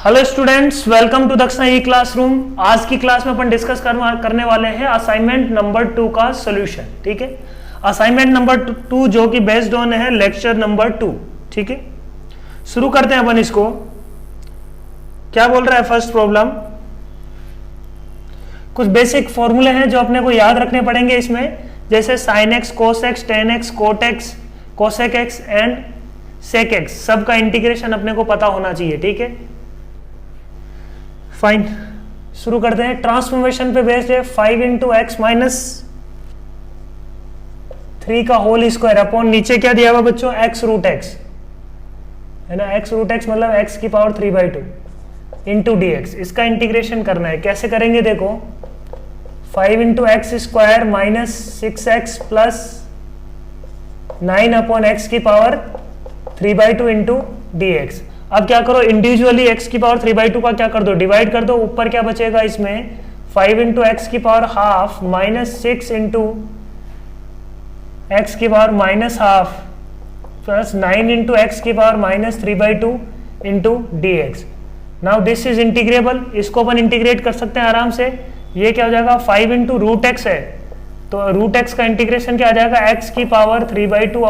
Hello students, welcome to दक्षिणा ई classroom. आज की क्लास में अपन डिस्कस करने वाले हैं असाइनमेंट नंबर 2 का सॉल्यूशन। ठीक है, असाइनमेंट नंबर 2 जो कि बेस्ड ऑन है लेक्चर नंबर 2। ठीक है, शुरू करते हैं अपन इसको। क्या बोल रहा है फर्स्ट प्रॉब्लम? कुछ बेसिक फॉर्मूले हैं जो अपने को याद रखने पड़ेंगे इसमें, जैसे sine x, cos x, tan x, cot x, cosec x and sec x, सबका इंटीग्रेशन अपने को पता होना चाहिए। ठीक है, फाइन, शुरू करते हैं। ट्रांसफॉर्मेशन पे बेस्ड है 5 इंटू एक्स माइनस 3 का होल स्क्वायर अपॉन नीचे क्या दिया हुआ बच्चों, एक्स रूट एक्स है ना। एक्स रूट एक्स मतलब एक्स की पावर 3/2 इंटू डी एक्स। इसका इंटीग्रेशन करना है। कैसे करेंगे देखो, 5 into x square minus 6x plus 9 upon x की पावर 3/2 इंटू डी एक्स। अब क्या करो, इंडिविजुअली x की पावर 3/2 का क्या कर दो, डिवाइड कर दो। ऊपर क्या बचेगा इसमें, 5 इंटू एक्स की power half minus 6 into x की power minus half plus 9 into x की power minus 3/2 into d x. Now this is integrable, इसको अपन इंटीग्रेट कर सकते हैं आराम से। ये क्या हो जाएगा, 5 इंटू रूट एक्स है तो रूट एक्स का इंटीग्रेशन क्या आ जाएगा, एक्स की power 3/2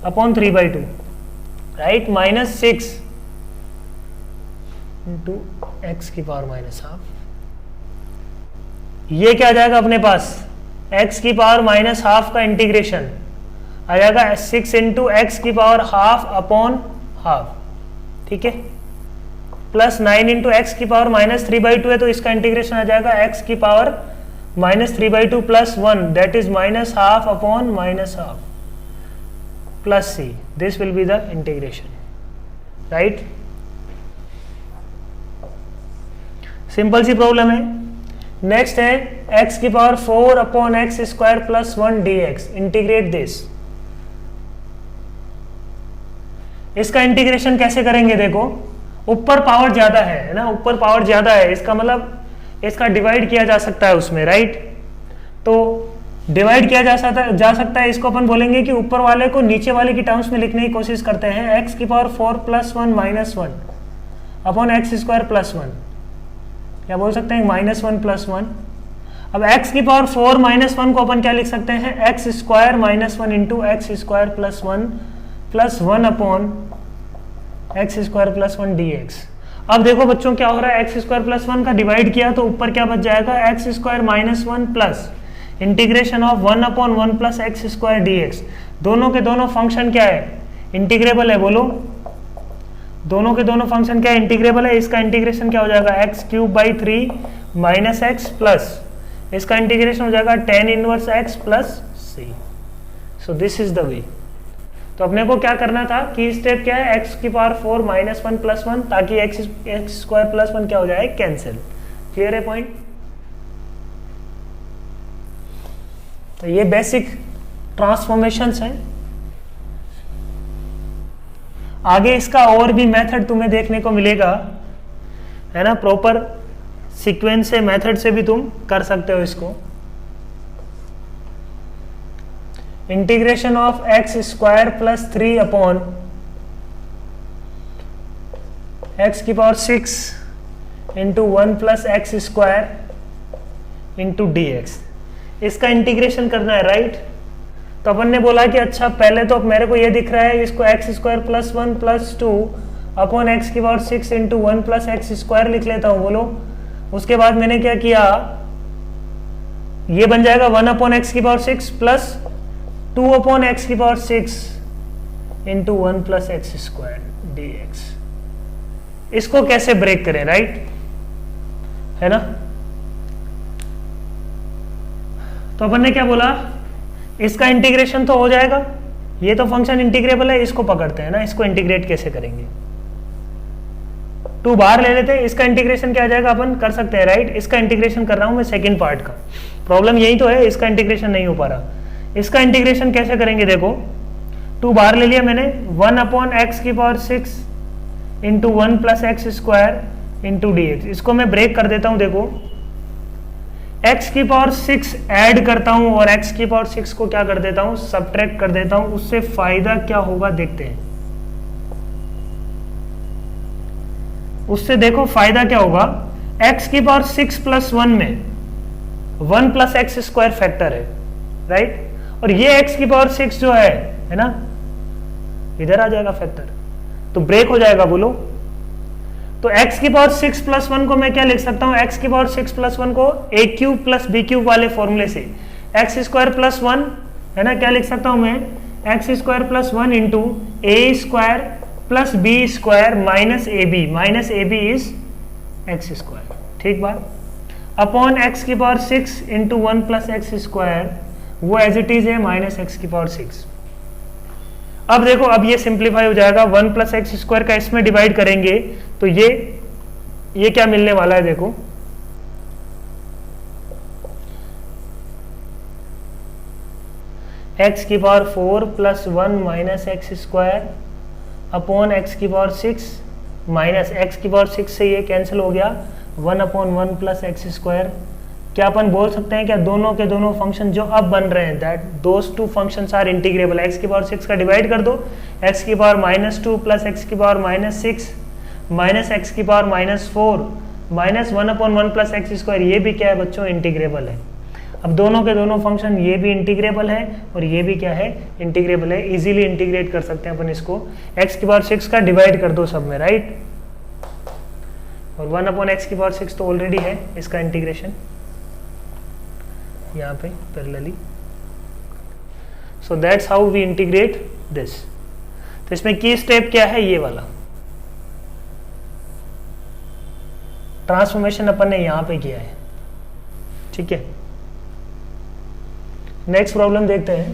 upon 3/2 right, minus 6 into x की पावर माइनस हाफ। ये क्या आ जाएगा अपने पास, एक्स की पावर माइनस हाफ का इंटीग्रेशन आ जाएगा 6 इंटू एक्स की पावर हाफ अपॉन हाफ। ठीक है, प्लस 9 इंटू एक्स की पावर माइनस 3/2 है तो इसका इंटीग्रेशन आ जाएगा एक्स की power minus 3/2 plus 1 that is minus half upon minus half plus c. This will be the integration, right? Simple सी प्रॉब्लम है। नेक्स्ट है x की power 4 upon x square plus 1 dx। Integrate this. इसका integration कैसे करेंगे देखो, ऊपर power ज्यादा है ना, ऊपर पावर ज्यादा है, इसका मतलब इसका डिवाइड किया जा सकता है उसमें, राइट? तो डिवाइड किया जा सकता है। इसको अपन बोलेंगे कि ऊपर वाले को नीचे वाले की टर्म्स में लिखने की कोशिश करते हैं। एक्स की power 4 plus 1 minus 1 upon x square plus 1, क्या बोल सकते हैं, माइनस 1 प्लस 1। अब एक्स की पावर 4 माइनस 1 को अपन क्या लिख सकते हैं, x square minus 1 into x square plus 1 plus 1 upon x square plus 1 D x. अब देखो बच्चों क्या हो रहा है, एक्स स्क्वायर प्लस 1 का डिवाइड किया तो ऊपर क्या बच जाएगा, x square minus 1 plus integration of 1 upon 1 plus x square D x. दोनों के दोनों फंक्शन क्या है, इंटीग्रेबल है, बोलो। दोनों के दोनों फंक्शन क्या है, इंटीग्रेबल है। इसका इंटीग्रेशन क्या हो जाएगा, x cube by 3 minus x plus इसका इंटीग्रेशन हो जाएगा tan inverse x plus C. So this is the way. तो अपने को क्या करना था कि स्टेप क्या है, एक्स की पावर 4 माइनस 1 प्लस 1 ताकि एक्स स्क्वायर प्लस 1 क्या हो जाए, कैंसिल। क्लियर है पॉइंट? तो ये बेसिक ट्रांसफॉर्मेशंस हैं। आगे इसका और भी मेथड तुम्हें देखने को मिलेगा, है ना। प्रॉपर सीक्वेंस से, मेथड से भी तुम कर सकते हो इसको। Integration of x square plus 3 upon x की power 6 into 1 plus x square into d x. इसका इंटीग्रेशन करना है, राइट? तो अपन ने बोला कि अच्छा पहले तो मेरे को ये दिख रहा है, इसको x square plus 1 plus 2 upon x की power 6 into 1 plus x square लिख लेता हूँ, बोलो। उसके बाद मैंने क्या किया, ये बन जाएगा 1 अपॉन एक्स की पावर 6 प्लस 2 अपॉन एक्स की power 6 into 1 plus x square D x. इसको कैसे ब्रेक करें, राइट? है ना। तो अपन ने क्या बोला, इसका इंटीग्रेशन तो हो जाएगा, ये तो फंक्शन इंटीग्रेबल है, इसको पकड़ते हैं ना। इसको इंटीग्रेट कैसे करेंगे, 2 बाहर ले लेते हैं, इसका इंटीग्रेशन क्या आ जाएगा, अपन कर सकते हैं, राइट? इसका इंटीग्रेशन कर रहा हूं मैं सेकंड पार्ट का। प्रॉब्लम यही तो है, इसका इंटीग्रेशन नहीं हो पा रहा। इसका इंटीग्रेशन कैसे करेंगे देखो, 2 बाहर ले लिया मैंने, 1 अपॉन एक्स की power 6 into 1 plus x square into d x. इसको मैं ब्रेक कर देता हूं। देखो x की पावर 6 ऐड करता हूं और x की पावर 6 को क्या कर देता हूं, सबट्रैक्ट कर देता हूं। उससे फायदा क्या होगा देखते हैं। उससे देखो फायदा क्या होगा, x की पावर 6 प्लस 1 में 1 प्लस एक्स स्क्वायर फैक्टर है, राइट, और ये x की पावर 6 जो है ना, इधर आ जाएगा फैक्टर, तो ब्रेक हो जाएगा, बोलो। तो x की पावर 6 प्लस 1 को मैं क्या लिख सकता हूं, x की पावर 6 प्लस 1 को a cube plus b cube वाले फॉर्मूले से एक्स स्क्वायर प्लस 1 है ना, क्या लिख सकता हूं मैं, x square plus 1 into a square plus B square minus a b is x square, ठीक बात, अपॉन एक्स की power 6 into 1 plus x square, वो एज इट इज है माइनस एक्स की पावर 6। अब देखो, अब ये सिंप्लीफाई हो जाएगा, 1 प्लस एक्स स्क्वायर का इसमें डिवाइड करेंगे तो ये क्या मिलने वाला है, देखो x की power 4 plus 1 minus x square upon x की पावर 6 माइनस एक्स की पावर 6 से ये कैंसिल हो गया, 1 अपॉन 1 प्लस एक्स स्क्वायर। क्या अपन बोल सकते हैं क्या, दोनों के दोनों फंक्शन जो अब बन रहे हैं, that those two functions R integrable. X की पावर 6 का डिवाइड कर दो, एक्स की पावर -2 प्लस एक्स की पावर -6 माइनस एक्स की power -4 minus 1 upon 1 plus x square, ये भी क्या है बच्चों, इंटीग्रेबल है। अब दोनों के दोनों फंक्शन, ये भी इंटीग्रेबल है और ये भी क्या है, इंटीग्रेबल है, इजीली इंटीग्रेट कर सकते हैं अपन इसको। एक्स की पावर 6 का डिवाइड कर दो सब में, राइट, और 1 अपॉन एक्स की पावर 6 तो ऑलरेडी है, इसका इंटीग्रेशन यहाँ पे parallelly. So that's how we integrate this. तो इसमें की स्टेप क्या है, ये वाला ट्रांसफॉर्मेशन अपन ने यहाँ पे किया है, ठीक है। नेक्स्ट प्रॉब्लम देखते हैं।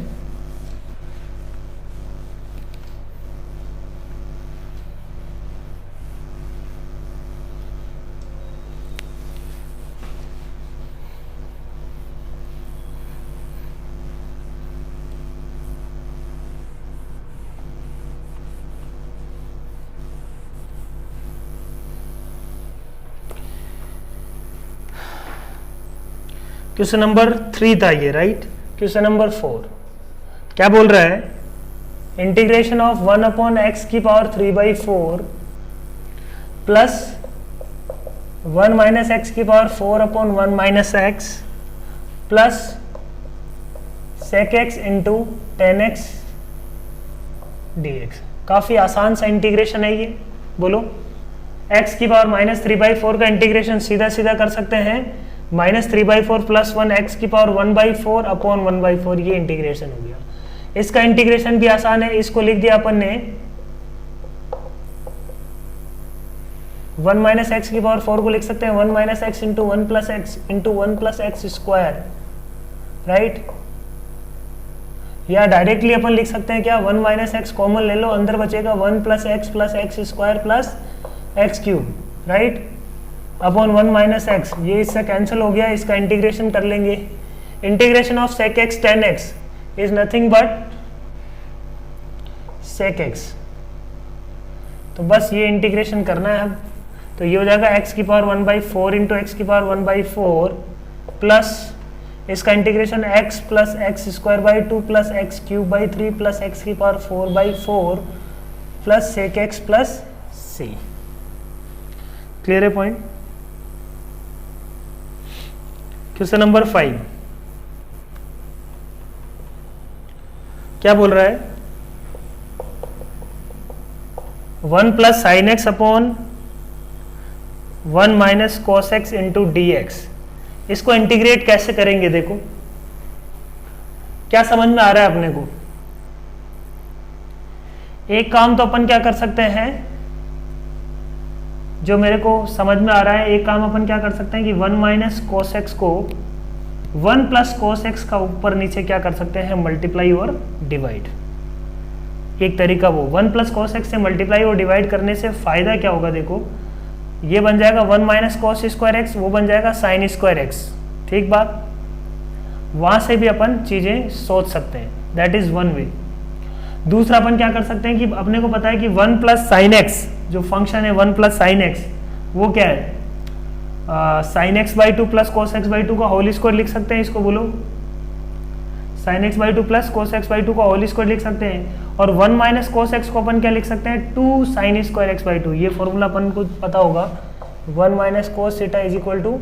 क्वेश्चन नंबर 3 था ये, राइट। क्वेश्चन नंबर 4 क्या बोल रहा है, इंटीग्रेशन ऑफ 1 अपॉन एक्स की पावर 3/4 प्लस 1 माइनस एक्स की power 4 upon 1 minus x plus sec x into 10x dx। काफी आसान सा इंटीग्रेशन है ये, बोलो। x की पावर -3/4 का इंटीग्रेशन सीधा सीधा कर सकते हैं, -3/4 प्लस 1 एक्स की पावर 1/4 अपॉन 1/4, ये इंटीग्रेशन हो गया। इसका इंटीग्रेशन भी आसान है, इसको लिख दिया अपन ने 1 माइनस एक्स की पावर 4 को लिख सकते हैं 1 minus x into 1 plus x into 1 plus x square, right. या डायरेक्टली अपन लिख सकते हैं क्या, 1 माइनस एक्स कॉमन ले लो, अंदर बचेगा 1 plus x square plus x cube, right, upon 1 minus x, ये इससे कैंसिल हो गया, इसका इंटीग्रेशन कर लेंगे। Integration of sec x 10x is nothing but sec x। तो बस ये इंटीग्रेशन करना है अब, तो ये हो जाएगा x की पावर 1/4 इंटू एक्स की पावर 1/4 प्लस इसका integration x plus x square by 2 plus x cube by 3 plus x की power 4/4 plus sec x plus c। Clear है पॉइंट। क्वेश्चन नंबर 5 क्या बोल रहा है, 1 plus sine x upon 1 minus cos x into d x. इसको integrate कैसे करेंगे, देखो क्या समझ में आ रहा है अपने को। एक काम तो अपन क्या कर सकते हैं, जो मेरे को समझ में आ रहा है, एक काम अपन क्या कर सकते हैं कि 1 माइनस कोस एक्स को 1 प्लस कोस एक्स का ऊपर नीचे क्या कर सकते हैं, मल्टीप्लाई और डिवाइड। एक तरीका वो 1 प्लस कोस एक्स से मल्टीप्लाई और डिवाइड करने से फायदा क्या होगा, देखो ये बन जाएगा 1 माइनस कोस स्क्वायर एक्स, वो बन जाएगा साइन स्क्वायर एक्स, ठीक बात। वहां से भी अपन चीजें सोच सकते हैं, दैट इज वन वे। दूसरा अपन क्या कर सकते हैं कि अपने को पता है कि 1 प्लस साइन एक्स जो फंक्शन है 1 प्लस साइन एक्स, वो क्या है, sine x by 2 plus cos x by 2 का होल स्क्वायर लिख सकते हैं, इसको बोलो sign x by 2 plus cos x by 2 का होल स्क्वायर लिख सकते हैं। और 1 माइनस कोस एक्स को अपन क्या लिख सकते हैं, 2 sine square x by two. ये फॉर्मूला अपन को पता होगा, 1 minus cos theta is equal to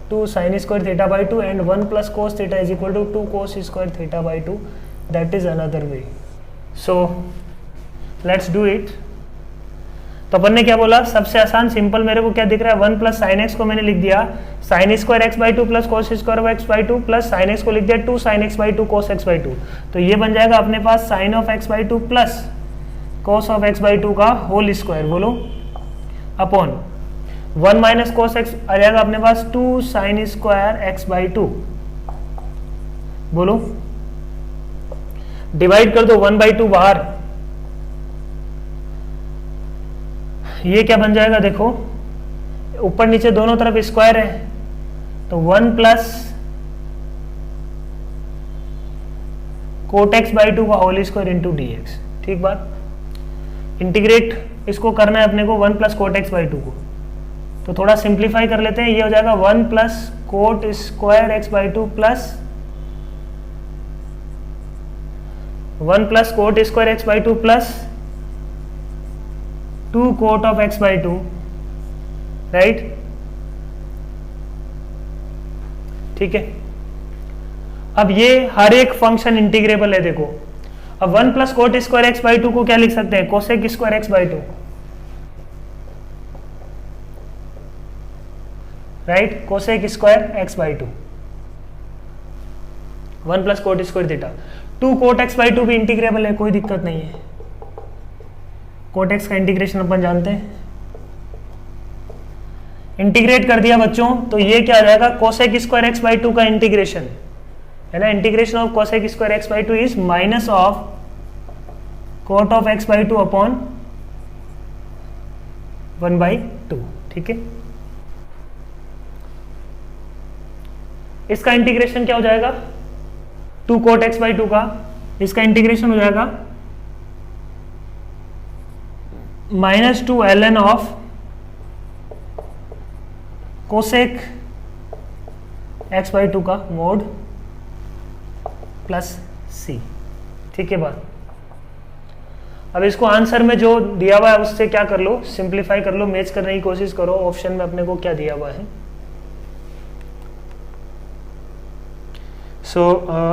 2 sine square theta by two and 1 plus cos theta is equal to 2 cos square theta by two. That is another way. So let's do it. तो अपन ने क्या बोला, सबसे आसान simple मेरे को क्या दिख रहा है, 1 प्लस साइन एक्स को मैंने लिख दिया sine square x by two plus cos square x by two plus sine x को लिख दिया 2 sine x by two cos x by two. तो ये बन जाएगा अपने पास sine of x by two plus cos of x by two का होल स्क्वायर, बोलो, अपॉन 1 माइनस कोस एक्स आ जाएगा अपने पास 2 sine square x by two, बोलो, डिवाइड कर दो 1 बाई टू बाहर, ये क्या बन जाएगा देखो, ऊपर नीचे दोनों तरफ स्क्वायर है, तो 1 plus cot x by two का whole square into d x. ठीक बात, इंटीग्रेट इसको करना है अपने को 1 plus cot x by two को, तो थोड़ा सिंप्लीफाई कर लेते हैं। ये हो जाएगा 1 plus cot square x by two plus 1 plus cot square x by two plus 2 cot of x by two, right. ठीक है, अब ये हर एक फंक्शन इंटीग्रेबल है देखो। अब 1 plus cot square x by two को क्या लिख सकते हैं, cosec square x by two, right, cosec square x by two, 1 plus cot square theta. 2 cot x by two भी इंटीग्रेबल है, कोई दिक्कत नहीं है, कोट एक्स का इंटीग्रेशन अपन जानते हैं। इंटीग्रेट कर दिया बच्चों, तो ये क्या आ जाएगा, cosec square x by two का इंटीग्रेशन है ना, integration of cosec square x by two is minus of cot of x by two upon 1 by two. ठीक है, इसका इंटीग्रेशन क्या हो जाएगा, 2 कोट एक्स बाई टू का, इसका इंटीग्रेशन हो जाएगा -2 ln of cosec x by two का मोड प्लस सी। ठीक है बात, अब इसको आंसर में जो दिया हुआ है उससे क्या कर लो, सिंप्लीफाई कर लो, मैच करने की कोशिश करो। ऑप्शन में अपने को क्या दिया हुआ है,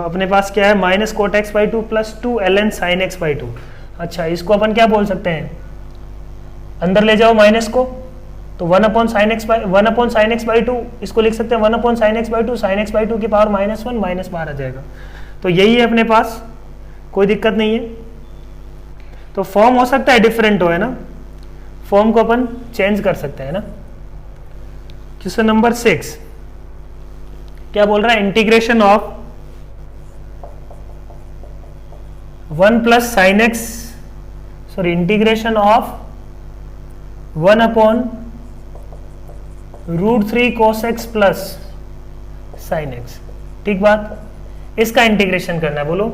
अपने पास क्या है, minus cot x by two plus 2 ln sign x by to. अच्छा, इसको अपन क्या बोल सकते हैं, अंदर ले जाओ माइनस को, तो 1 upon sine x by to, इसको लिख सकते हैं 1 upon sine x by to, sign x by to की पावर -1, माइनस बाहर आ जाएगा। तो यही है अपने पास, कोई दिक्कत नहीं है। तो फॉर्म हो सकता है डिफरेंट हो, है ना, फॉर्म को अपन चेंज कर सकते हैं ना। क्वेश्चन नंबर 6 क्या बोल रहा है, integration of 1 plus sine x, sorry, integration of 1 upon √3 cos x plus sine x. ठीक बात, इसका इंटीग्रेशन करना है, बोलो,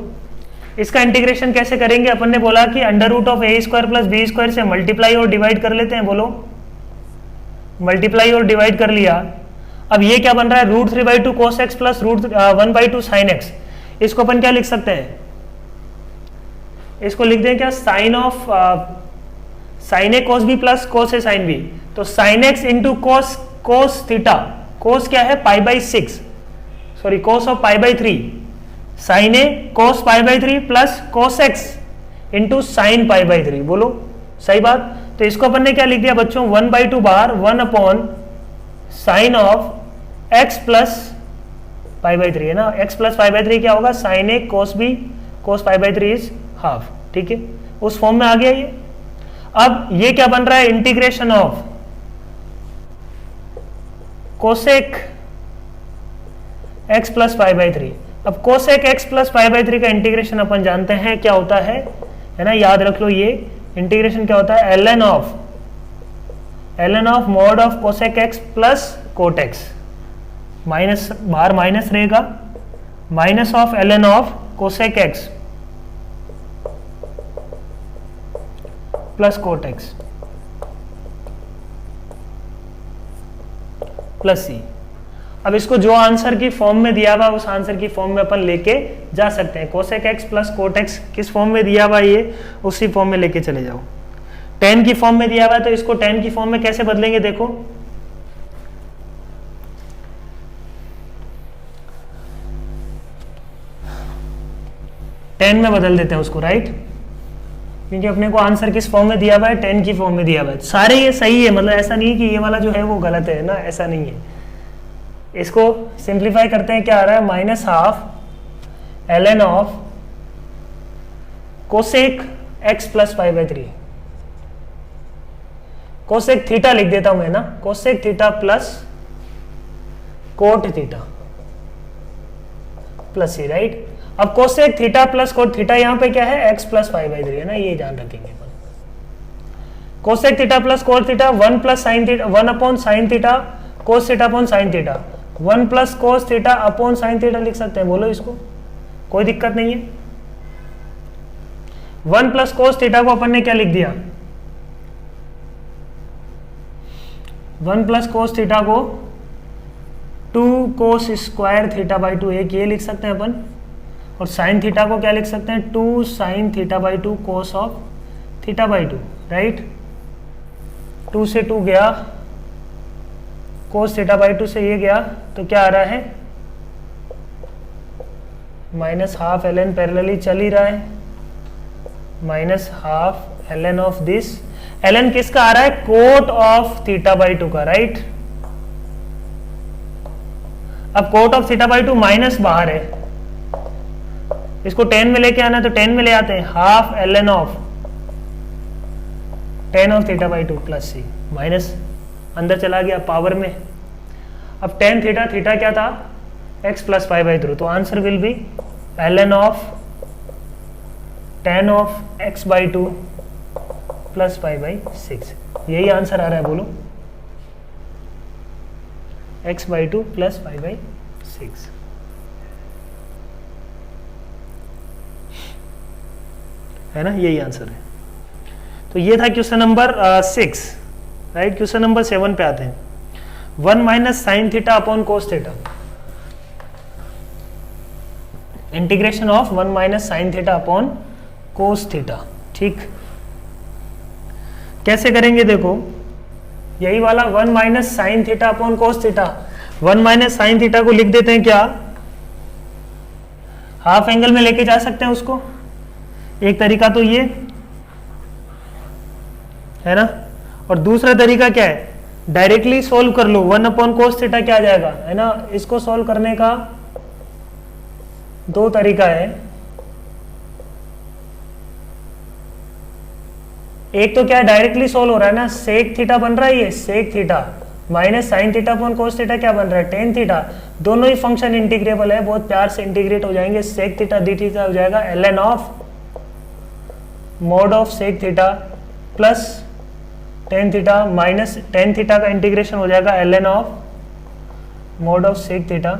इसका इंटीग्रेशन कैसे करेंगे। अपन ने बोला कि √a² प्लस b स्क्वायर से मल्टीप्लाई और डिवाइड कर लेते हैं, बोलो, मल्टीप्लाई और डिवाइड कर लिया। अब ये क्या बन रहा है, √3/2 cos x plus √1/2 sine x. इसको अपन क्या लिख सकते हैं, इसको लिख दें क्या, sine of sine A cos B plus cos A sine B. तो sine x into cos theta, cos क्या है, π/6, sorry cos of π/3, sine A cos π/3 plus cos x into sine π/3, बोलो सही बात। तो इसको अपन ने क्या लिख दिया बच्चों, 1/2 बाहर, 1 upon sine of x plus π/3 है ना, x प्लस π/3 क्या होगा, sine A cos B cos π/3 is half. ठीक है, उस फॉर्म में आ गया ये। अब ये क्या बन रहा है, integration of cosec x plus π/3। अब कोसेक x प्लस π/3 का इंटीग्रेशन अपन जानते हैं क्या होता है ना, याद रख लो, ये इंटीग्रेशन क्या होता है, ln of mod of cosec x plus cot x, minus बाहर माइनस रहेगा, minus of ln of cosec x plus cot x plus C. अब इसको जो आंसर की फॉर्म में दिया हुआ उस आंसर की फॉर्म में अपन लेके जा सकते हैं। Cosec x plus cot x किस फॉर्म में दिया हुआ ये, उसी फॉर्म में लेके चले जाओ। टेन की फॉर्म में दिया हुआ है तो इसको टेन की फॉर्म में कैसे बदलेंगे देखो, टेन में बदल देते हैं उसको, राइट, क्योंकि अपने को आंसर किस फॉर्म में दिया हुआ है, टेन की फॉर्म में दिया हुआ है। सारे ये सही है, मतलब ऐसा नहीं है कि ये वाला जो है वो गलत है ना, ऐसा नहीं है। इसको सिंप्लीफाई करते हैं, क्या आ रहा है, minus half L N of cosec x plus pi by 3। Cosec theta लिख देता हूं मैं ना, cosec theta plus cot theta plus C, right. अब cosec theta plus cot theta यहां पे क्या है, एक्स प्लस पाई बाई 3 है ना, ये ध्यान रखेंगे। Cosec theta plus cot theta 1 plus sine theta 1 upon sine theta cos theta upon sine theta, 1 plus cos theta upon sine theta लिख सकते हैं, बोलो इसको, कोई दिक्कत नहीं है। 1 प्लस कोस थीटा को अपन ने क्या लिख दिया, 1 प्लस कोस थीटा को 2 कोस स्क्वायर थीटा बाई 2, एक ये लिख सकते हैं अपन, और साइन थीटा को क्या लिख सकते हैं, 2 sine theta by 2 cos of theta by 2, right. 2 से 2 गया, कोस थीटा बाई 2 से ये गया, तो क्या आ रहा है, minus half L n parallelly चल ही रहा है, minus half L N of this, l n किसका आ रहा है, कोट ऑफ थीटा बाई 2 का, राइट। अब cot of theta by 2 minus बाहर है, इसको 10 में लेके आना है तो 10 में ले आते हैं, half L N of tan of theta by 2 plus c, minus अंदर चला गया पावर में। अब टेन थीटा, थीटा क्या था, एक्स प्लस पाई बाई 3, तो answer will be l N of tan of x by 2 plus pi by 6, यही answer आ रहा है, बोलो, x by 2 plus pi by 6। है ना, यही आंसर है। तो ये था question number 6, right. Question number 7 पे आते हैं, 1 minus sine theta upon cos theta, integration of 1 minus sine theta upon cos theta, ठीक, कैसे करेंगे देखो, यही वाला 1 minus sine theta upon cos theta, 1 minus sine theta को लिख देते हैं क्या, हाफ एंगल में लेके जा सकते हैं उसको, एक तरीका तो ये है ना, और दूसरा तरीका क्या है, डायरेक्टली सोल्व कर लो, 1 अपॉन कोस थीटा क्या आ जाएगा, है ना। इसको सोल्व करने का 2 तरीका है, एक तो क्या है, डायरेक्टली सोल्व हो रहा है ना, सेक थीटा बन रहा है, ये sec theta minus sine theta upon cos theta क्या बन रहा है, टेन थीटा, दोनों ही फंक्शन इंटीग्रेबल है, बहुत प्यार से इंटीग्रेट हो जाएंगे, सेक थीटा डी थीटा हो जाएगा l N of mod of sec theta plus tan theta minus tan theta का इंटीग्रेशन हो जाएगा l N of mod of sec theta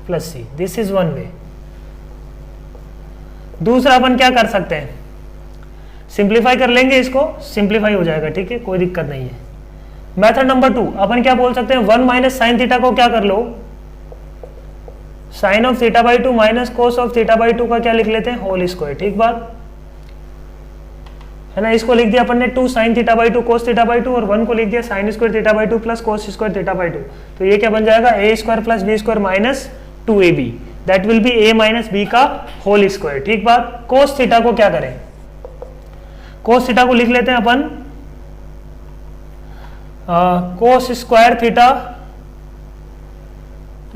plus c, this is one way. दूसरा अपन क्या कर सकते हैं, सिंप्लीफाई कर लेंगे, इसको सिंप्लीफाई हो जाएगा, ठीक है, कोई दिक्कत नहीं है। मेथड नंबर 2 अपन क्या बोल सकते हैं, 1 माइनस साइन थीटा को क्या कर लो, sine of theta by 2 minus cos of theta by 2 का क्या लिख लेते हैं, होल स्क्वायर, ठीक बात है ना। इसको लिख दिया अपन ने 2 sine theta by 2 cos theta by 2 और 1 को लिख दिया sine square theta by 2 plus cos square theta by 2, तो ये क्या बन जाएगा, A square plus B square minus 2ab, that will be a minus B का होल स्क्वायर, ठीक बात। कोस थीटा को क्या करें, कोस थीटा को लिख लेते हैं अपन कोस स्क्वायर थीटा,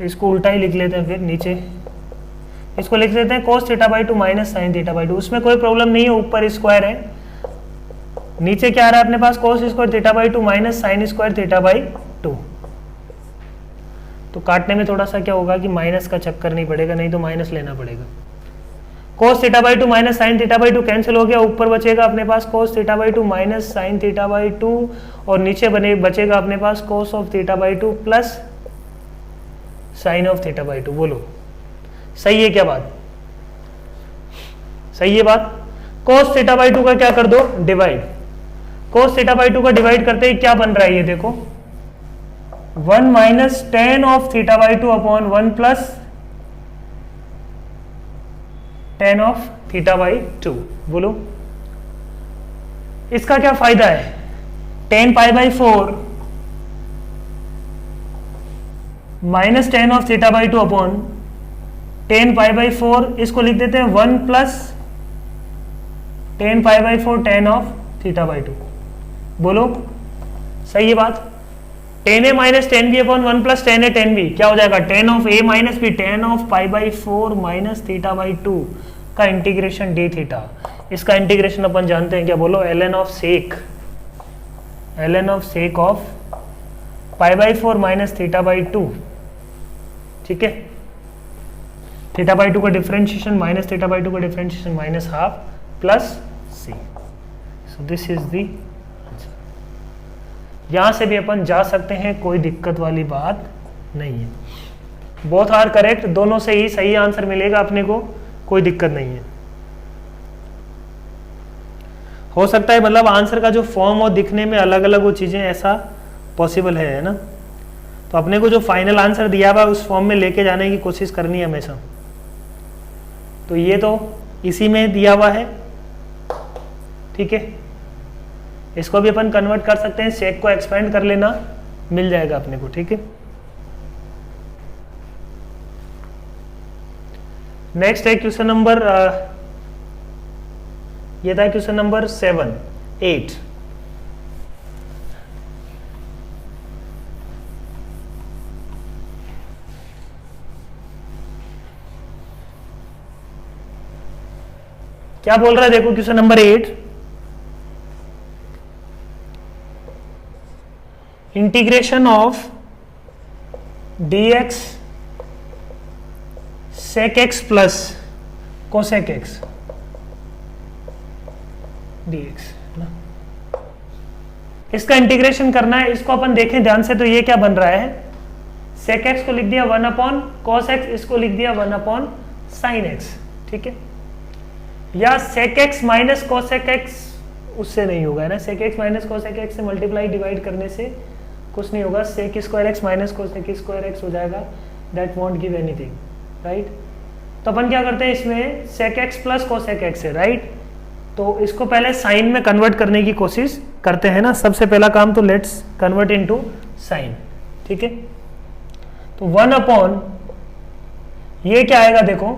इसको उल्टा ही लिख लेते हैं, फिर नीचे इसको लिख लेते हैं कोस theta by 2 minus sine theta by 2, उसमें कोई प्रॉब्लम नहीं है, ऊपर स्क्वायर है, नीचे क्या आ रहा है अपने पास, cos square theta by 2 minus sine square theta by 2। तो काटने में थोड़ा सा क्या होगा कि माइनस का चक्कर नहीं पड़ेगा, नहीं तो माइनस लेना पड़ेगा। Cos theta by 2 minus sine theta by 2 cancel हो गया, ऊपर बचेगा अपने पास cos theta by 2 minus sine theta by 2 और नीचे बचेगा अपने पास cos of theta by 2 plus sine of theta by 2। बोलो सही है क्या बात, सही है बात। कोस थीटा बाई 2 का क्या कर दो, डिवाइड, कोस थीटा बाई 2 का डिवाइड करते ही क्या बन रहा है, ये देखो 1 minus tan of theta by two upon 1 plus tan of theta by two. बोलो इसका क्या फायदा है? Tan pi by 4 minus tan of theta by two upon tan pi by 4, इसको लिख देते हैं 1 plus tan pi by 4 tan of theta by two. बोलो सही है बात? Tan A minus tan B upon 1 plus tan A tan B क्या हो जाएगा? Tan of A minus b tan of pi by 4 minus theta by 2 का integration d theta. इसका integration अपन जानते हैं क्या? बोलो ln of sec, ln of sec of pi by 4 minus theta by 2। ठीक है, थीटा बाई 2 का डिफरेंशिएशन माइनस थीटा बाई 2 का differentiation minus half plus C. So this is the answer. यहां से भी अपन जा सकते हैं, कोई दिक्कत वाली बात नहीं है। बोथ आर करेक्ट, दोनों से ही सही आंसर मिलेगा अपने को, कोई दिक्कत नहीं है। हो सकता है मतलब आंसर का जो फॉर्म और दिखने में अलग अलग वो चीजें, ऐसा पॉसिबल है ना। तो अपने को जो फाइनल आंसर दिया हुआ उस फॉर्म में लेके जाने की कोशिश करनी है हमेशा। तो ये तो इसी में दिया हुआ है, ठीक है। इसको भी अपन कन्वर्ट कर सकते हैं, सेक को एक्सपेंड कर लेना, मिल जाएगा अपने को, ठीक है। नेक्स्ट है क्वेश्चन नंबर, ये था क्वेश्चन नंबर 8। क्या बोल रहा है देखो question number 8, integration of dx sec x plus cosec x dx ना, इसका इंटीग्रेशन करना है। इसको अपन देखें ध्यान से, तो ये क्या बन रहा है? sec x को लिख दिया 1 अपॉन cos x, इसको लिख दिया 1 अपॉन sin x, ठीक है। या sec x minus cosec x, उससे नहीं होगा, है ना। sec x minus cosec x से मल्टीप्लाई डिवाइड करने से कुछ नहीं होगा। sec square x minus cosec square x हो जाएगा, that want give anything, right. तो अपन क्या करते हैं, इसमें sec x plus cosec x है, राइट। तो इसको पहले साइन में कन्वर्ट करने की कोशिश करते हैं ना। सबसे पहला काम तो लेट्स कन्वर्ट इनटू साइन, ठीक है। तो 1 अपॉन ये क्या आएगा देखो,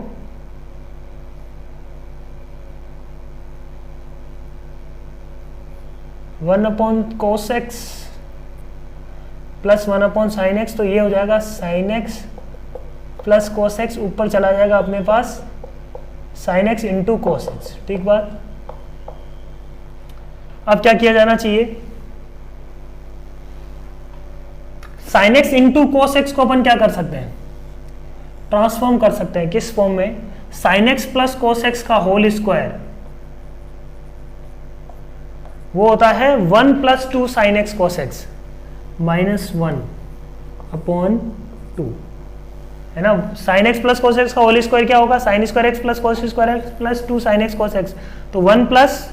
one upon cos x plus 1 upon sine x, तो ये हो जाएगा sine x plus cos x, ऊपर चला जाएगा अपने पास sine x into cos x, ठीक बात। अब क्या किया जाना चाहिए, sine x into cos x को अपन क्या कर सकते हैं, ट्रांसफॉर्म कर सकते हैं। किस फॉर्म में? Sign x plus cos x का होल स्क्वायर, वो होता है 1 plus 2 sine x cos x minus 1 upon 2, है ना। Sine x plus cos x का होल स्क्वायर क्या होगा, sign square x plus cos square x plus 2 sine x cos x, तो 1 plus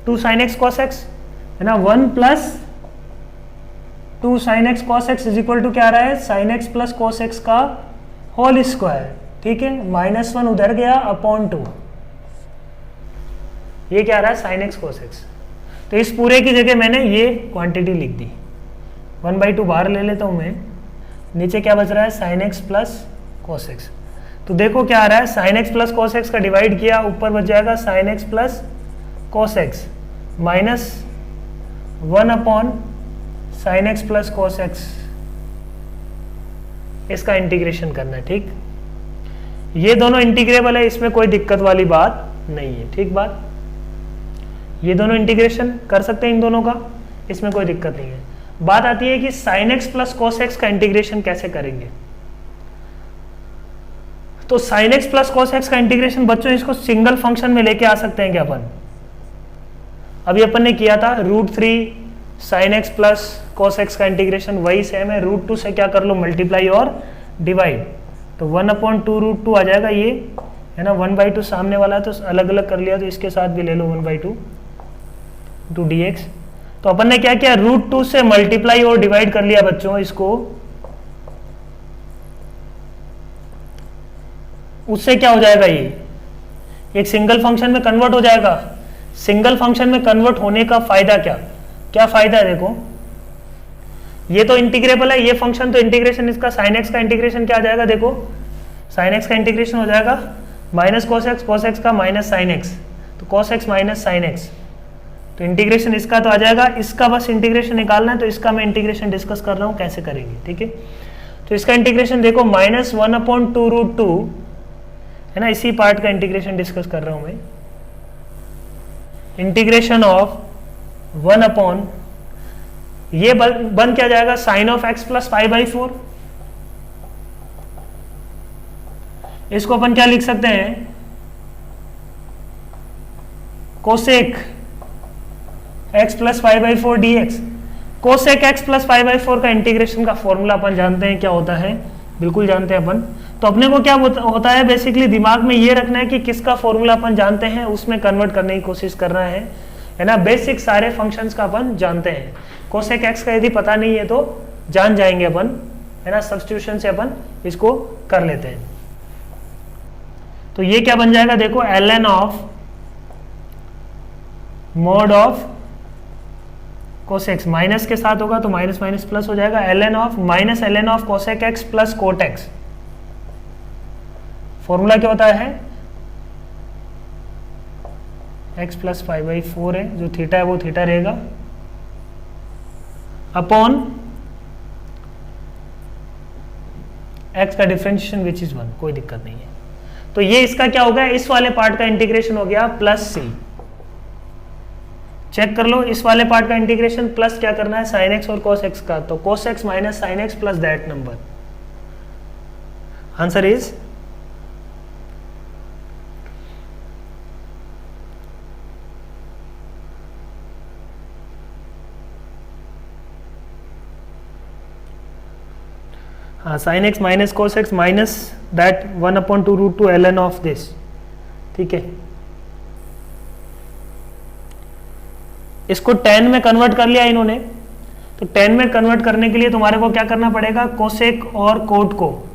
2 sine x cos x, है ना। 1 plus 2 sine x cos x is equal to क्या आ रहा है, sine x plus cos x का होल स्क्वायर, ठीक है। -1 उधर गया अपॉन 2, ये क्या आ रहा है, साइन एक्स कोस एक्स। तो इस पूरे की जगह मैंने ये क्वांटिटी लिख दी, 1/2 बाहर ले लेता हूं मैं, नीचे क्या बच रहा है, sine x plus cos x. तो देखो क्या आ रहा है, sine x plus cos x का डिवाइड किया, ऊपर बच जाएगा sine x plus cos x minus 1 upon sine x plus cos x. इसका इंटीग्रेशन करना है, ठीक। ये दोनों इंटीग्रेबल है, इसमें कोई दिक्कत वाली बात नहीं है, ठीक बात। ये दोनों इंटीग्रेशन कर सकते हैं इन दोनों का, इसमें कोई दिक्कत नहीं है। बात आती है कि sign x plus cos x का इंटीग्रेशन कैसे करेंगे। तो sine x plus cos x का इंटीग्रेशन बच्चों, इसको सिंगल फंक्शन में लेके आ सकते हैं क्या अपन? अभी अपन ने किया था √3 sign x plus cos x का इंटीग्रेशन, वही सेम है। √2 से क्या कर लो, मल्टीप्लाई और डिवाइड, तो 1 अपॉन 2 √2 आ जाएगा, ये है ना। 1/2 सामने वाला है तो अलग अलग कर लिया, तो इसके साथ भी ले लो 1/2 dx। तो अपन ने क्या किया, √2 से मल्टीप्लाई और डिवाइड कर लिया बच्चों इसको उससे क्या हो जाएगा, ये एक सिंगल फंक्शन में कन्वर्ट हो जाएगा। सिंगल फंक्शन में कन्वर्ट होने का फायदा क्या, क्या फायदा है, देखो ये तो इंटीग्रेबल है, ये फंक्शन तो इंटीग्रेशन इसका साइन एक्स का इंटीग्रेशन क्या आ जाएगा, देखो साइन एक्स का इंटीग्रेशन हो जाएगा माइनस कॉस एक्स का माइनस साइन एक्स, तो cos x minus sine x, तो इंटीग्रेशन इसका तो आ जाएगा, इसका बस इंटीग्रेशन निकालना है, तो इसका मैं इंटीग्रेशन डिस्कस कर रहा हूँ कैसे करेंगे, ठीक है। तो इसका इंटीग्रेशन देखो -1/2√2 है ना, इसी पार्ट का इंटीग्रेशन डिस्कस कर रहा हूं मैं। इंटीग्रेशन ऑफ 1 ये बन क्या जाएगा, साइन ऑफ एक्स प्लस π/4। इसको अपन क्या लिख सकते हैं, cosec x plus π/4 dx। Cosec x plus π/4 का इंटीग्रेशन का फॉर्मूला अपन जानते हैं क्या होता है, बिल्कुल जानते हैं अपन। तो अपने को क्या होता है, बेसिकली दिमाग में ये रखना है कि किसका फॉर्मूला अपन जानते हैं, उसमें कन्वर्ट करने की कोशिश करना है ना। बेसिक सारे फंक्शंस का अपन जानते हैं। कोसेक x का यदि पता नहीं है तो जान जाएंगे अपन, है ना, सब्स्टिट्यूशन से अपन इसको कर लेते हैं। तो ये क्या बन जाएगा, देखो ln of mod of cosec, minus के साथ होगा तो माइनस माइनस प्लस हो जाएगा, ln of minus ln of cosec x plus cot x. Formula क्या होता है, x प्लस π/4 है, जो थीटा है वो थीटा रहेगा, अपॉन x का डिफरेंशिएशन विच इज 1, कोई दिक्कत नहीं है। तो ये इसका क्या हो गया, इस वाले पार्ट का इंटीग्रेशन हो गया प्लस c। चेक कर लो, इस वाले पार्ट का इंटीग्रेशन प्लस क्या करना है, साइन एक्स और कॉस एक्स का, तो cos x minus sine x plus that number. Answer is हाँ, sine x minus cos x minus that 1/2√2 ln of this, ठीक है। इसको tan में कन्वर्ट कर लिया इन्होंने, तो tan में कन्वर्ट करने के लिए तुम्हारे को क्या करना पड़ेगा, कोसेक और कोट को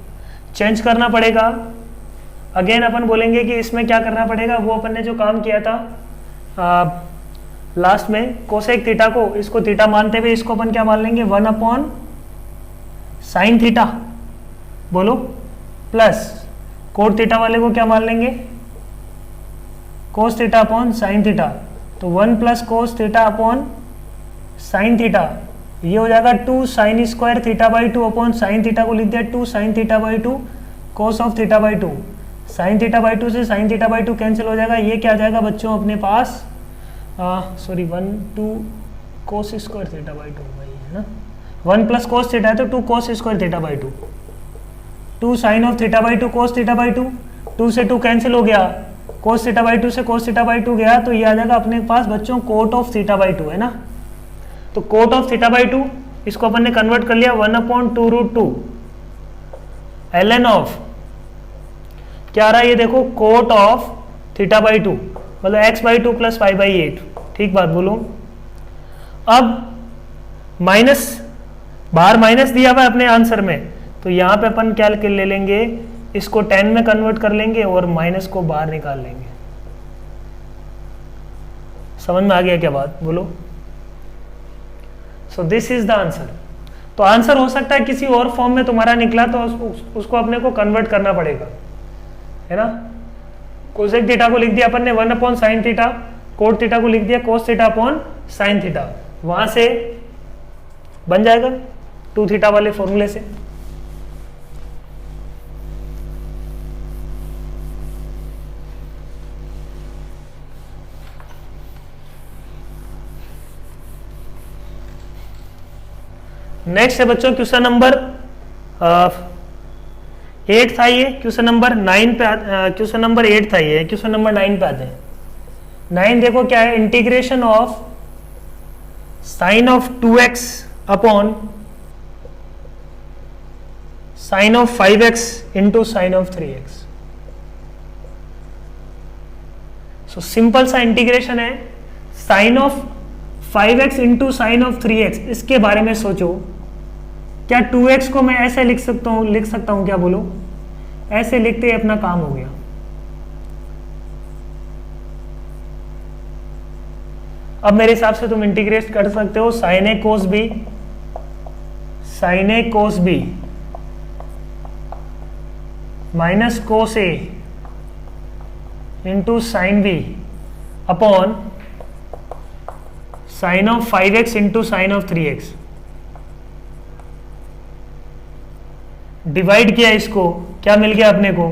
चेंज करना पड़ेगा। अगेन अपन बोलेंगे कि इसमें क्या करना पड़ेगा, वो अपन ने जो काम किया था लास्ट में, कोसेक थीटा को इसको थीटा मानते हुए इसको अपन क्या मान लेंगे, 1/sin थीटा, बोलो, प्लस कोट थीटा वाले को क्या मान लेंगे, cos theta upon sine theta, तो 1 plus cos theta upon sine theta, ये हो जाएगा 2 sin square θ/2 upon sine theta को लिख दिया 2 sin θ/2 कोस ऑफ θ/2। साइन θ/2 से साइन θ/2 कैंसिल हो जाएगा, ये क्या आ जाएगा बच्चों अपने पास, सॉरी 1 2 कोस स्क्वायर θ/2 भाई, है ना, 1 प्लस कोस थीटा है तो 2 कोस स्क्वायर θ/2, 2 साइन ऑफ θ/2 कोस θ/2, 2 से 2 कैंसिल हो गया, कोस θ/2 से कोस θ/2 गया, तो ये आ जाएगा अपने पास बच्चों कोट ऑफ θ/2, है ना। तो कोट ऑफ θ/2 इसको अपन ने कन्वर्ट कर लिया 1/2√2 ln ऑफ क्या आ रहा है, ये देखो कोट ऑफ θ/2 मतलब x/2 प्लस π/8, ठीक बात बोलो। अब माइनस, बाहर माइनस दिया हुआ है अपने आंसर में, तो यहाँ पे अपन क्या ले लेंगे, इसको tan में कन्वर्ट कर लेंगे और माइनस को बाहर निकाल लेंगे। समझ में आ गया क्या बात, बोलो। सो दिस इज द आंसर। तो आंसर हो सकता है किसी और फॉर्म में तुम्हारा निकला, तो उसको अपने को कन्वर्ट करना पड़ेगा, है ना। कोसेक थीटा को लिख दिया अपन ने 1/sin थीटा, कोट थीटा को लिख दिया cos theta upon sine theta, वहां से बन जाएगा 2 थीटा वाले फॉर्मूले से। नेक्स्ट है बच्चों क्वेश्चन नंबर 8 था ये, क्वेश्चन नंबर 9 पे, क्वेश्चन नंबर 8 था ये, क्वेश्चन नंबर 9 पे आते हैं। 9 देखो क्या है, integration of sine of 2x upon sine of 5x into sine of 3x। So simple सा इंटीग्रेशन है, sine of 5x into sine of 3x, इसके बारे में सोचो। क्या 2x को मैं ऐसे लिख सकता हूं क्या, बोलो, ऐसे लिखते ही अपना काम हो गया। अब मेरे हिसाब से तुम इंटीग्रेट कर सकते हो sine A cos b, sine A cos B minus cos a into sine b upon sine of 5x into sine of 3x। Divide किया इसको, क्या मिल गया अपने को,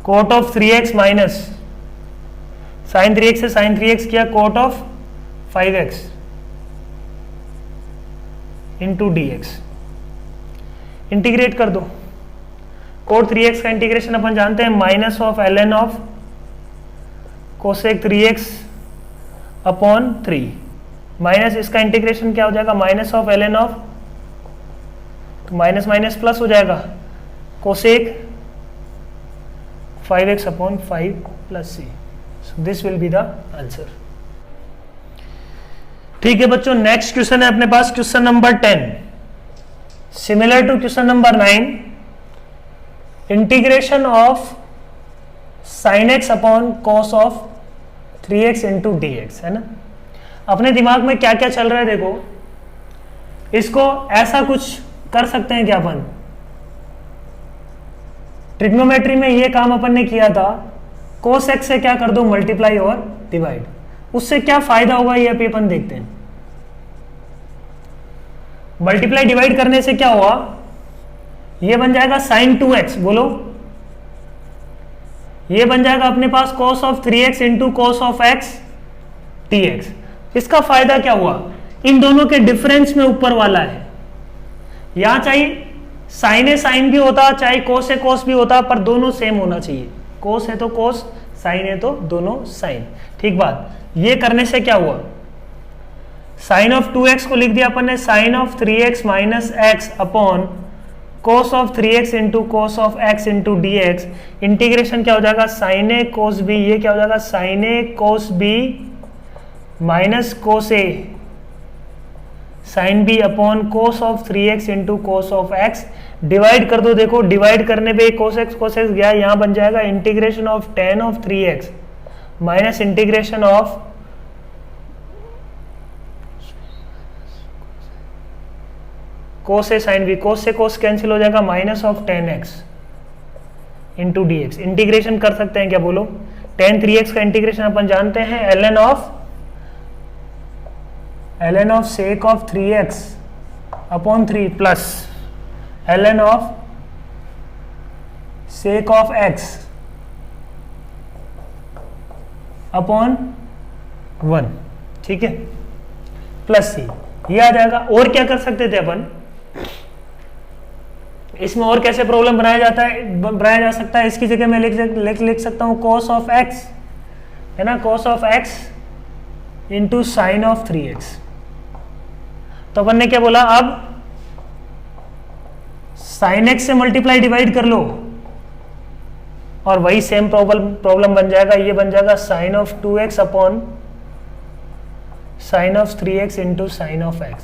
coat of 3x minus sign 3x से साइन 3x किया cot of 5x into dx। Integrate कर दो। कोट 3x का इंटीग्रेशन अपन जानते हैं minus of ln of cosec 3x upon 3 minus इसका इंटीग्रेशन क्या हो जाएगा, माइनस ऑफ ln ऑफ, तो माइनस माइनस प्लस हो जाएगा, cosec 5x upon 5 plus c। So this will be the answer. ठीक है बच्चों, नेक्स्ट क्वेश्चन है अपने पास question number 10, similar to question number 9, integration of sign x upon cos of 3x into d x, है ना। अपने दिमाग में क्या क्या चल रहा है देखो, इसको ऐसा कुछ कर सकते हैं क्या अपन, ट्रिग्नोमेट्री में ये काम अपन ने किया था, कोस एक्स से क्या कर दो मल्टीप्लाई और डिवाइड, उससे क्या फायदा होगा ये अभी अपन देखते हैं। मल्टीप्लाई डिवाइड करने से क्या हुआ, ये बन जाएगा साइन 2x, बोलो ये बन जाएगा अपने पास cos of 3x into cos of x dx। इसका फायदा क्या हुआ, इन दोनों के डिफरेंस में ऊपर वाला है, यहां चाहे साइन ए साइन भी होता, चाहे कोस ए कोस भी होता, पर दोनों सेम होना चाहिए, कोस है तो कोस, साइन है तो दोनों साइन। ठीक बात, ये करने से क्या हुआ, साइन ऑफ 2x को लिख दिया अपन ने sine of 3x minus x upon cos of 3x into cos of x into d x. Integration क्या हो जाएगा, साइन ए कोस बी, ये क्या हो जाएगा sine A cos B minus cos A sine b upon cos of 3x into cos of x। Divide कर दो, देखो डिवाइड करने पे कोस एक्स गया, यहां बन जाएगा integration of tan of 3x minus integration of cos A sine B, cos से कोस कैंसिल हो जाएगा, minus of tan x into d x. Integration कर सकते हैं क्या, बोलो tan 3x का इंटीग्रेशन अपन जानते हैं ln of sec of 3x upon 3 plus ln of sec of x upon 1, ठीक है, प्लस c, ये आ जाएगा। और क्या कर सकते थे अपन इसमें, और कैसे प्रॉब्लम बनाया जा सकता है, इसकी जगह मैं लिख सकता हूं cos ऑफ x, है ना, cos of x into sine of 3x। तो अपन ने क्या बोला, अब साइन x से मल्टीप्लाई डिवाइड कर लो और वही सेम प्रॉब्लम बन जाएगा, ये बन जाएगा sine of 2x upon sine of 3x into sine of x।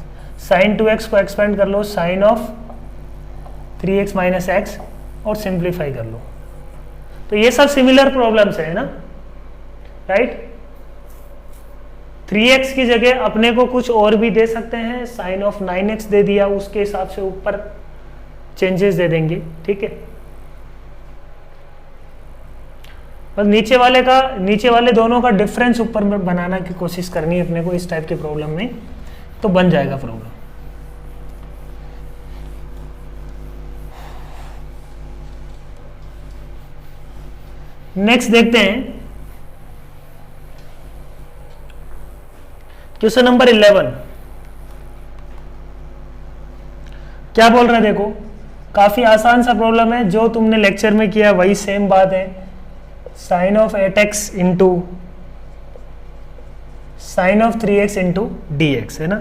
Sine 2x को एक्सपेंड कर लो sine of 3x minus x और सिंप्लीफाई कर लो। तो ये सब सिमिलर प्रॉब्लम्स है ना, राइट। 3x की जगह अपने को कुछ और भी दे सकते हैं, साइन ऑफ 9x दे दिया, उसके हिसाब से ऊपर चेंजेस दे देंगे, ठीक है। बस नीचे वाले दोनों का डिफरेंस ऊपर में बनाना की कोशिश करनी है अपने को इस टाइप के प्रॉब्लम में, तो बन जाएगा प्रॉब्लम। नेक्स्ट देखते हैं क्वेश्चन नंबर 11। क्या बोल रहा है देखो, काफी आसान सा प्रॉब्लम है, जो तुमने लेक्चर में किया वही सेम बात है, sine of 8x into sine of 3x into d x, है ना।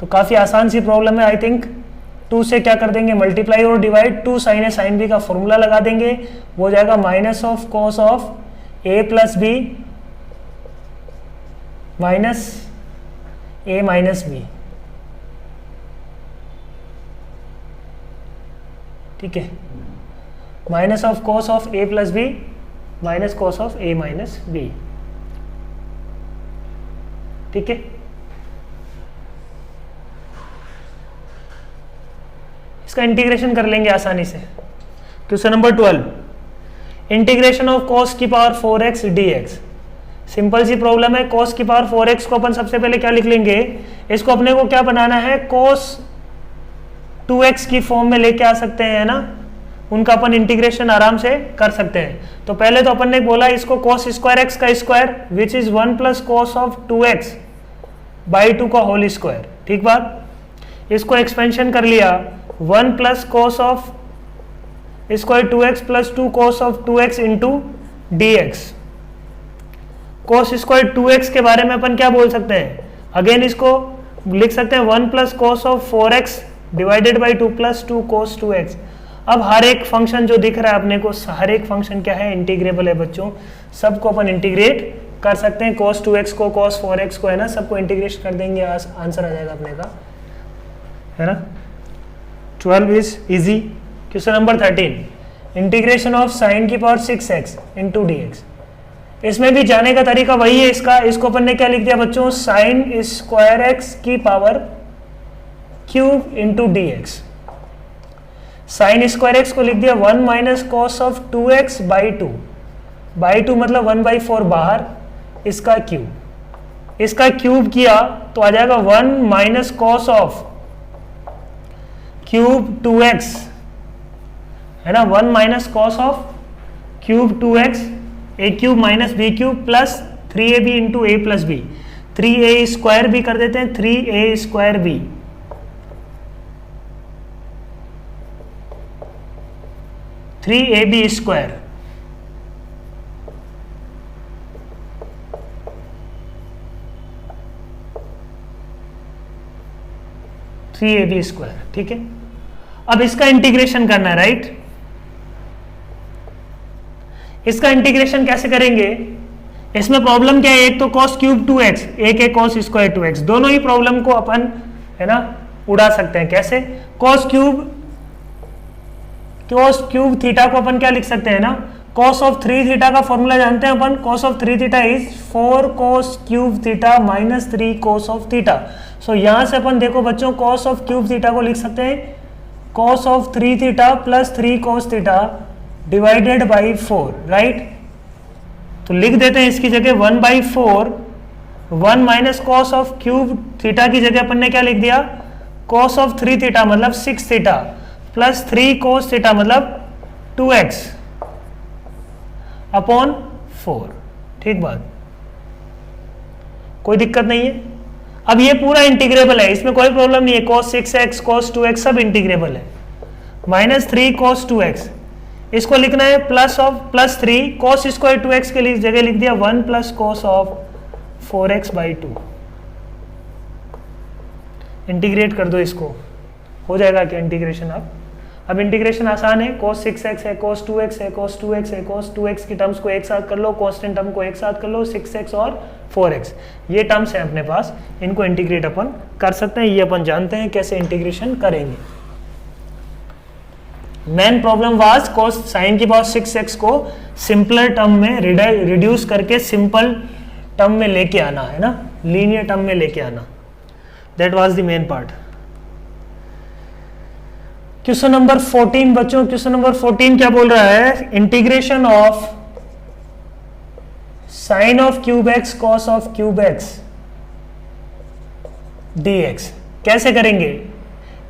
तो काफी आसान सी प्रॉब्लम है। आई थिंक 2 से क्या कर देंगे मल्टीप्लाई और divide, 2 sine a sine b का फॉर्मूला लगा देंगे, वो हो जाएगा minus of cos of a plus b minus a minus b, ठीक है। Minus of cos of a plus b minus cos of A minus b. ठीक है, इसका इंटीग्रेशन कर लेंगे आसानी से। Question number 12, integration of cos की पावर 4x dx। सिंपल सी प्रॉब्लम है। cos की पावर 4x को अपन सबसे पहले क्या लिख लेंगे, इसको अपने को क्या बनाना है, cos 2x की फॉर्म में लेके आ सकते हैं ना, उनका अपन इंटीग्रेशन आराम से कर सकते हैं। तो पहले तो अपन ने बोला इसको cos स्क्वायर x का square which is 1 plus cos of 2x by 2 का होल स्क्वायर। ठीक बात, इसको एक्सपेंशन कर लिया 1 plus cos of square 2x plus 2 cos of 2x into d x. Cos square 2x के बारे में अपन क्या बोल सकते हैं, अगेन इसको लिख सकते हैं 1 plus cos of 4x divided by 2 plus 2 cos 2x। अब हर एक फंक्शन जो दिख रहा है अपने को, हर एक फंक्शन क्या है, इंटीग्रेबल है बच्चों, सबको अपन इंटीग्रेट कर सकते हैं। cos 2x को cos 4x को है ना, सबको इंटीग्रेट कर देंगे, आंसर आ जाएगा अपने का, है ना। 12 is easy. Question number 13, integration of sine की power 6x into d x. इसमें भी जाने का तरीका वही है इसका। इसको अपन ने क्या लिख दिया बच्चों, साइन स्क्वायर एक्स की power cube into d x. Sign square x को लिख दिया 1 minus cos of 2x by 2, by 2 मतलब 1/4 बाहर, इसका क्यूब। इसका क्यूब किया तो आ जाएगा 1 minus cos of cube 2x, है ना, 1 minus cos of cube 2x, a cube minus b cube plus 3ab into a plus b. 3a square भी कर देते हैं, 3a square b, three a b square, three a b square. ठीक है, अब इसका इंटीग्रेशन करना है, राइट। इसका इंटीग्रेशन कैसे करेंगे, इसमें प्रॉब्लम क्या है, एक तो cos क्यूब 2x, एक है cos स्क्वायर 2x, दोनों ही प्रॉब्लम को अपन है ना उड़ा सकते हैं। कैसे, cos क्यूब थीटा को अपन क्या लिख सकते हैं ना, cos ऑफ 3 थीटा का फॉर्मूला जानते हैं अपन, cos of 3 theta is 4 cos cube theta minus 3 cos of theta. So यहां से अपन देखो बच्चों, cos ऑफ क्यूब थीटा को लिख सकते हैं cos of 3 theta plus 3 cos theta divided by 4, right. तो लिख देते हैं इसकी जगह 1/4, 1 minus cos of cube theta की जगह अपन ने क्या लिख दिया, cos ऑफ 3 थीटा मतलब 6 थीटा प्लस 3 cos थीटा मतलब 2x अपॉन 4। ठीक बात, कोई दिक्कत नहीं है। अब ये पूरा इंटीग्रेबल है, इसमें कोई प्रॉब्लम नहीं है, cos 6x cos 2x सब इंटीग्रेबल है। माइनस 3 cos 2x, इसको लिखना है plus of plus 3 cos square 2x के लिए जगह लिख दिया 1 plus cos of 4x by 2। Integrate कर दो इसको, हो जाएगा क्या इंटीग्रेशन। अब इंटीग्रेशन आसान है, cos 6x है, cos 2x है, cos 2x है, cos 2x की टर्म्स को एक साथ कर लो, कांस्टेंट टर्म को एक साथ कर लो, 6x और 4x, ये टर्म्स हैं अपने पास, इनको इंटीग्रेट अपन कर सकते हैं। ये अपन जानते हैं कैसे इंटीग्रेशन करेंगे। Main problem was cos sine की पावर 6x को सिंपलर टर्म में रिड्यूस करके सिंपल टर्म में लेके आना, है ना, लीनियर टर्म में लेके आना, that was the main part. Question number 14 बच्चों, क्वेश्चन नंबर 14 क्या बोल रहा है, integration of sine of cube x cos of cube x dx। कैसे करेंगे,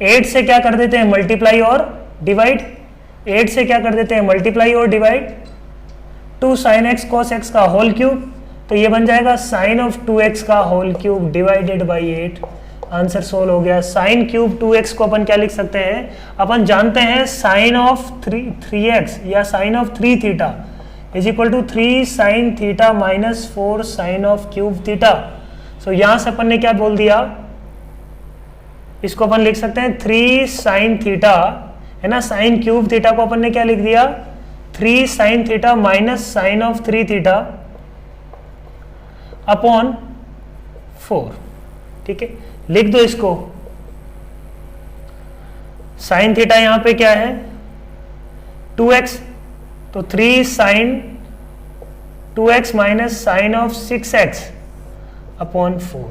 8 से क्या कर देते हैं मल्टीप्लाई और डिवाइड, 8 से क्या कर देते हैं मल्टीप्लाई और divide, 2 sine x cos x का होल क्यूब, तो ये बन जाएगा साइन ऑफ 2x का whole cube divided by 8। Answer solve हो गया। साइन क्यूब 2x को अपन क्या लिख सकते हैं, अपन जानते हैं साइन ऑफ 3x या sine of 3 theta is equal to 3 sine theta minus 4 sine of cube theta. So यहां से अपन ने क्या बोल दिया, इसको अपन लिख सकते हैं 3 साइन थीटा, है ना, साइन क्यूब थीटा को अपन ने क्या लिख दिया 3 sine theta minus sine of 3 theta upon 4। ठीक है, लिख दो इसको। साइन थीटा यहां पे क्या है 2x, तो 3 sine 2x minus sine of 6x upon 4.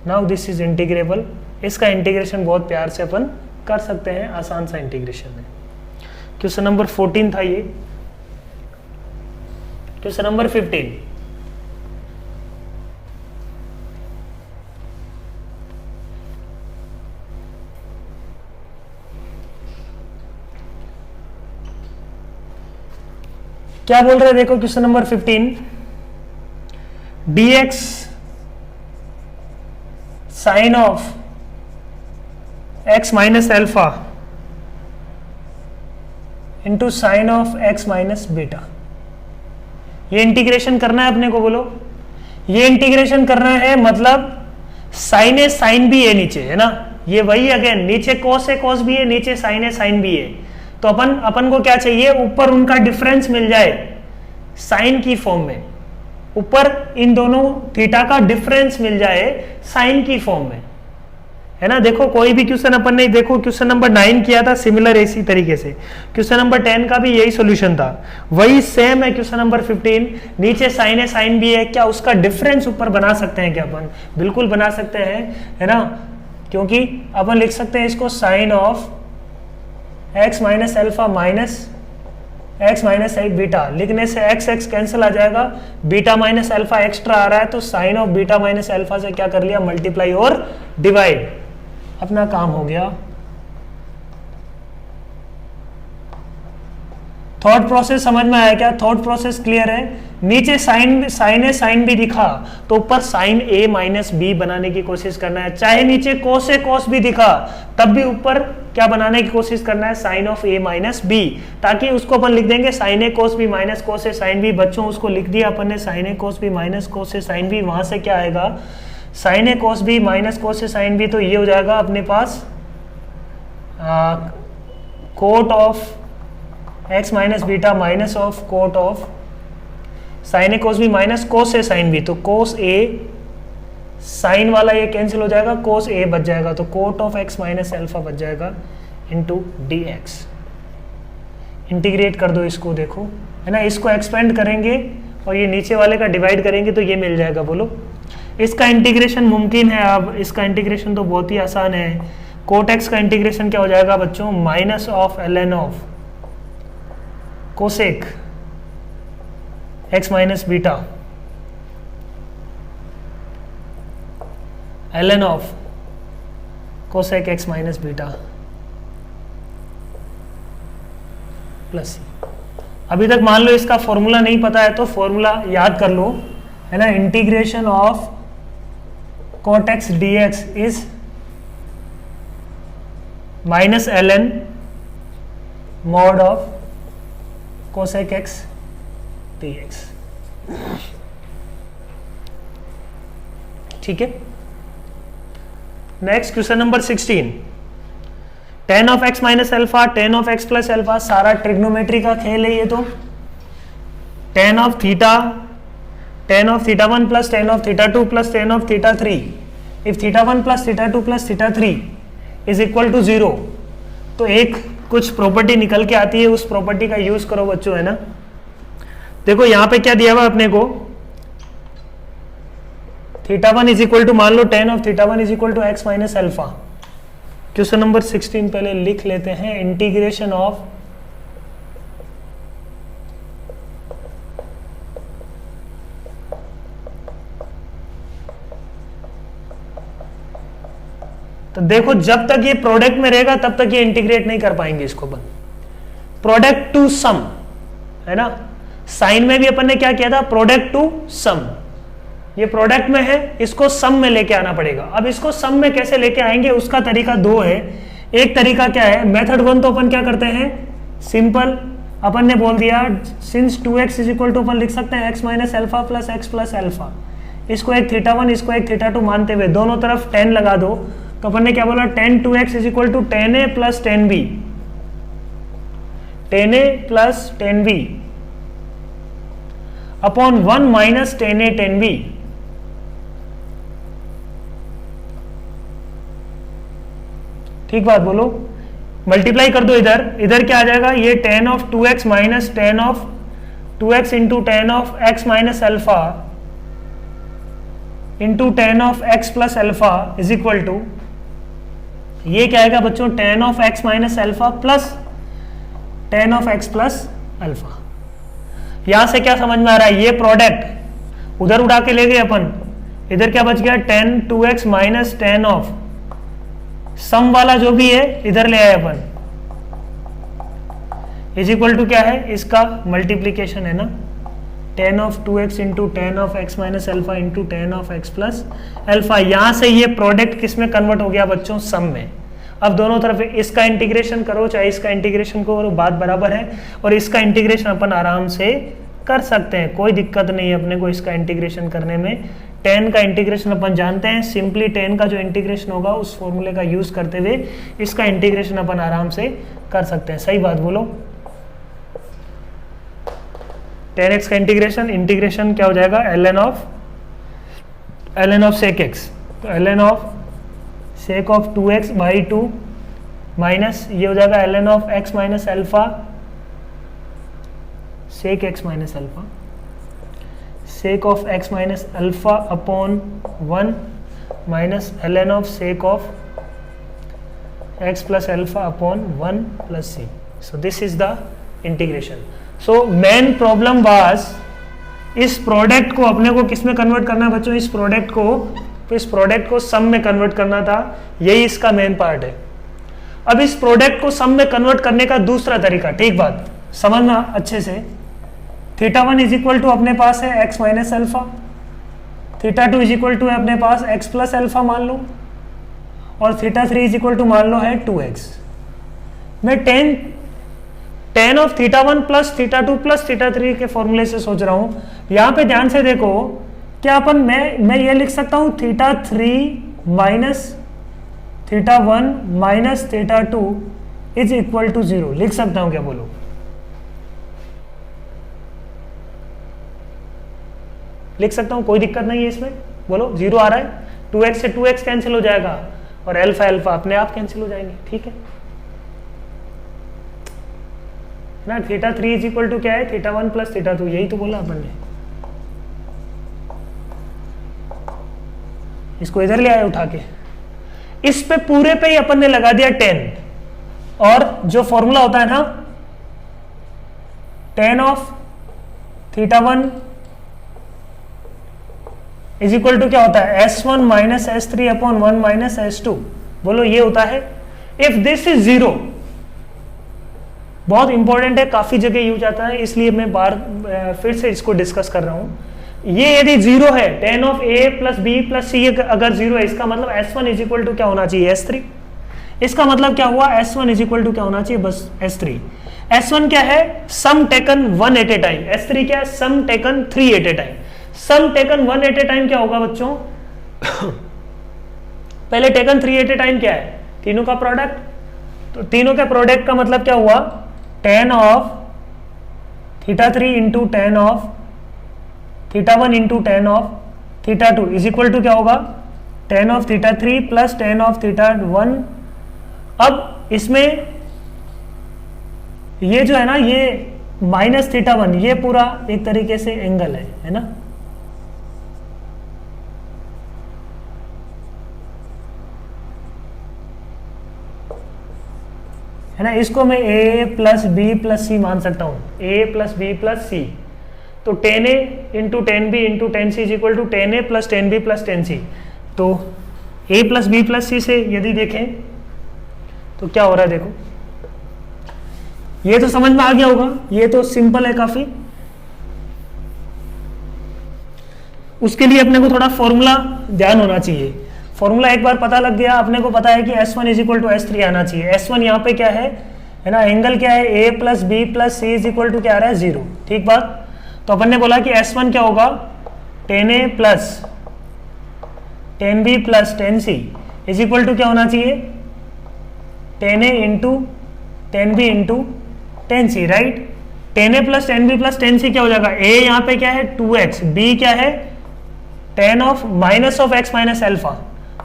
Now this is integrable. इसका इंटीग्रेशन बहुत प्यार से अपन कर सकते हैं, आसान सा इंटीग्रेशन है. क्वेश्चन नंबर 14 था ये. Question number 15. क्या बोल रहे हैं देखो, question number 15. dx sine of x minus alpha into sine of x minus beta. ये इंटीग्रेशन करना है अपने को. बोलो, ये इंटीग्रेशन करना है, मतलब साइन ए साइन बी है नीचे, है ना. ये वही अगेन, नीचे कॉस ए कॉस बी है, नीचे साइन ए साइन बी है. तो अपन को क्या चाहिए, ऊपर उनका डिफरेंस मिल जाए साइन की फॉर्म में. ऊपर इन दोनों थीटा का डिफरेंस मिल जाए साइन की फॉर्म में, है ना. देखो कोई भी क्वेश्चन अपन ने, देखो क्वेश्चन नंबर 9 किया था सिमिलर इसी तरीके से. क्वेश्चन नंबर 10 का भी यही सॉल्यूशन था, वही सेम है. क्वेश्चन नंबर 15 नीचे साइन है साइन बी है, क्या उसका डिफरेंस ऊपर बना सकते हैं क्या अपन? बिल्कुल बना सकते हैं, है ना. क्योंकि अपन लिख सकते हैं इसको sine of x minus alpha minus x minus beta. लिखने से x x कैंसिल आ जाएगा, बीटा माइनस अल्फा एक्स्ट्रा आ रहा है, तो sine of beta minus alpha से क्या कर लिया, मल्टीप्लाई और डिवाइड. अपना काम हो गया. थॉट प्रोसेस समझ में आया क्या? थॉट प्रोसेस क्लियर है. नीचे साइन ए साइन बी दिखा तो ऊपर साइन ए माइनस बी बनाने की कोशिश करना है. चाहे नीचे कोस ए कोस बी दिखा तब भी ऊपर क्या बनाने की कोशिश करना है, sine of A minus B. ताकि उसको अपन लिख देंगे साइन ए कोस बी माइनस कोस ए साइन बी. बच्चों उसको लिख दिया अपन ने, साइन ए कोस बी माइनस कोस ए साइन बी. वहां से क्या आएगा, साइन ए कोस बी माइनस कोस ए साइन बी. तो ये हो जाएगा अपने पास cot of x minus beta minus of cot of sine A cos B minus cos A sine B. तो कोस ए साइन वाला ये कैंसिल हो जाएगा, कोस ए बच जाएगा. तो cot of x minus alpha बच जाएगा इंटू डी एक्स. इंटीग्रेट कर दो इसको, देखो है ना. इसको एक्सपेंड करेंगे और ये नीचे वाले का डिवाइड करेंगे तो ये मिल जाएगा. बोलो, इसका इंटीग्रेशन मुमकिन है. अब इसका इंटीग्रेशन तो बहुत ही आसान है. कोट एक्स का इंटीग्रेशन क्या हो जाएगा बच्चों, minus of l N of cosec x minus beta l N of cosec x minus beta plus C. अभी तक मान लो इसका फॉर्मूला नहीं पता है तो फॉर्मूला याद कर लो, है ना. Integration of cot x d x is minus l n mod of cosec x d x. ठीक है. Next question number 16. Tan of x minus alpha, tan of x plus alpha, सारा ट्रिग्नोमेट्री का खेल है ये. तो tan of theta 1 plus tan of theta 2 plus tan of theta 3. If theta 1 plus theta 2 plus theta 3 is equal to 0, तो एक कुछ property निकल के आती है, उस प्रॉपर्टी का यूज करो बच्चों, है ना. देखो यहां पे क्या दिया हुआ अपने को, थीटा 1 इज इक्वल टू, मान लो tan of theta 1 is equal to x minus alpha. Question number 16 पहले लिख लेते हैं. इंटीग्रेशन ऑफ तो देखो जब तक ये प्रोडक्ट में रहेगा तब तक ये इंटीग्रेट नहीं कर पाएंगे इसको अपन. प्रोडक्ट टू सम, है ना. साइन में भी अपन ने क्या किया था, प्रोडक्ट टू सम. ये प्रोडक्ट में है, इसको सम में लेके आना पड़ेगा. अब इसको सम में कैसे लेके आएंगे, उसका तरीका दो है. एक तरीका क्या है, मेथड 1 तो अपन क्या करते हैं, सिंपल अपन ने बोल दिया since 2x is equal to अपन लिख सकते हैं x minus alpha plus x plus alpha. इसको एक थीटा 1 इसको एक थीटा 2 मानते हुए दोनों तरफ 10 लगा दो. तो अपन ने क्या बोला, tan 2x is equal to tan a plus tan b, tan a plus tan b upon 1 minus tan a tan b. ठीक बात बोलो. मल्टीप्लाई कर दो इधर, इधर क्या आ जाएगा, ये tan of 2x minus tan of 2x into tan of x minus alpha into tan of x plus alpha is equal to, ये क्या आएगा बच्चों, tan of x minus alpha plus tan of x plus alpha. यहां से क्या समझ में आ रहा है, ये प्रोडक्ट उधर उड़ा के ले गए अपन, इधर क्या बच गया, tan 2x minus tan of sum वाला जो भी है इधर ले आए अपन, इज इक्वल टू क्या है, इसका मल्टीप्लीकेशन है ना, tan of 2x into tan of x minus alpha into tan of x plus alpha. यहां से ये प्रोडक्ट किस में कन्वर्ट हो गया बच्चों, सम में। अब दोनों तरफ इसका इंटीग्रेशन करो चाहे इसका इंटीग्रेशन करो, बात बराबर है, और इसका इंटीग्रेशन अपन आराम से कर सकते हैं, कोई दिक्कत नहीं है अपने को इसका इंटीग्रेशन करने में। टेन का इंटीग्रेशन अपन जानते हैं, सिंपली टेन का जो इंटीग्रेशन होगा उस फॉर्मूले का यूज करते हुए इसका इंटीग्रेशन अपन आराम से कर सकते हैं। सही बात बोलो, 10x का इंटीग्रेशन क्या हो जाएगा, ln ऑफ सेक x, तो ln of sec of 2x by 2 minus ये हो जाएगा ln of x minus alpha sec x minus alpha, sec of x minus alpha upon 1 minus ln of sec of x plus alpha upon 1 plus c। So this is the integration. So main problem was, इस product को अपने को किस में convert करना है बच्चों, इस प्रोडक्ट को सम में कन्वर्ट करना था, यही इसका मेन पार्ट है। अब इस प्रोडक्ट को सम में कन्वर्ट करने का दूसरा तरीका, ठीक बात समझना अच्छे से, थीटा 1 इज इक्वल टू अपने पास है x minus alpha, theta 2 is equal to है अपने पास x प्लस अल्फा मान लो, और थीटा 3 इज इक्वल टू मान लो है 2x। मैं ten of theta 1 plus theta 2 plus theta 3 के फॉर्मूले से सोच रहा हूं। यहां पे ध्यान से देखो, क्या अपन मैं ये लिख सकता हूं theta 3 minus theta 1 minus theta 2 is equal to 0, लिख सकता हूं क्या, बोलो लिख सकता हूं, कोई दिक्कत नहीं है इसमें, बोलो 0 आ रहा है, 2x से 2x कैंसिल हो जाएगा और अल्फा अल्फा अपने आप कैंसिल हो जाएंगे, ठीक है ना। थीटा 3 इज इक्वल टू क्या है, थीटा 1 प्लस थीटा 2, यही तो बोला अपन ने, इसको इधर ले आए उठा के, इस पे पूरे पे ही अपन ने लगा दिया 10, और जो फॉर्मूला होता है ना tan of theta 1 is equal to क्या होता है, S1 minus S3 upon 1 minus S2, बोलो ये होता है। इफ दिस इज 0, बहुत इंपॉर्टेंट है, काफी जगह यूज आता है, इसलिए मैं फिर से इसको डिस्कस कर रहा हूं। ये यदि 0 है, tan of a plus B plus C अगर 0 है, इसका मतलब S1 इज इक्वल टू क्या होना चाहिए, S3। इसका मतलब क्या हुआ, S1 इज इक्वल टू क्या होना चाहिए, बस S3। S1 क्या है, sum taken 1 at a time, S3 क्या है, sum taken 3 at a time. Sum taken 1 at a time क्या होगा बच्चों पहले टेकन 3 एट ए टाइम क्या है, तीनों का प्रोडक्ट, तो तीनों के प्रोडक्ट का मतलब क्या हुआ, tan of theta 3 into tan of theta 1 into tan of theta 2 is equal to क्या होगा, tan of theta 3 plus tan of theta 1। अब इसमें ये जो है ना, ये माइनस थीटा 1, ये पूरा एक तरीके से एंगल है ना, है ना, इसको मैं a plus B plus C मान सकता हूं, a plus B plus C, तो 10a into 10b into 10c is equal to 10a plus 10b plus 10c। तो a plus B plus C से यदि देखें तो क्या हो रहा है, देखो ये तो समझ में आ गया होगा, ये तो सिंपल है काफी। उसके लिए अपने को थोड़ा फॉर्मूला ध्यान होना चाहिए, फॉर्मूला एक बार पता लग गया, अपने को पता है कि S1 is equal to S3 आना चाहिए। S1 यहाँ पे क्या है ना, एंगल क्या है, a plus B plus C is equal to क्या आ रहा है, 0, ठीक बात। तो अपन ने बोला कि S1 क्या होगा, 10a plus 10b plus 10c is equal to क्या होना चाहिए, 10a into 10b into 10c, right. 10a plus 10b plus 10c क्या हो जाएगा, a यहाँ पे क्या है 2x, b क्या है 10 of minus of x minus alpha,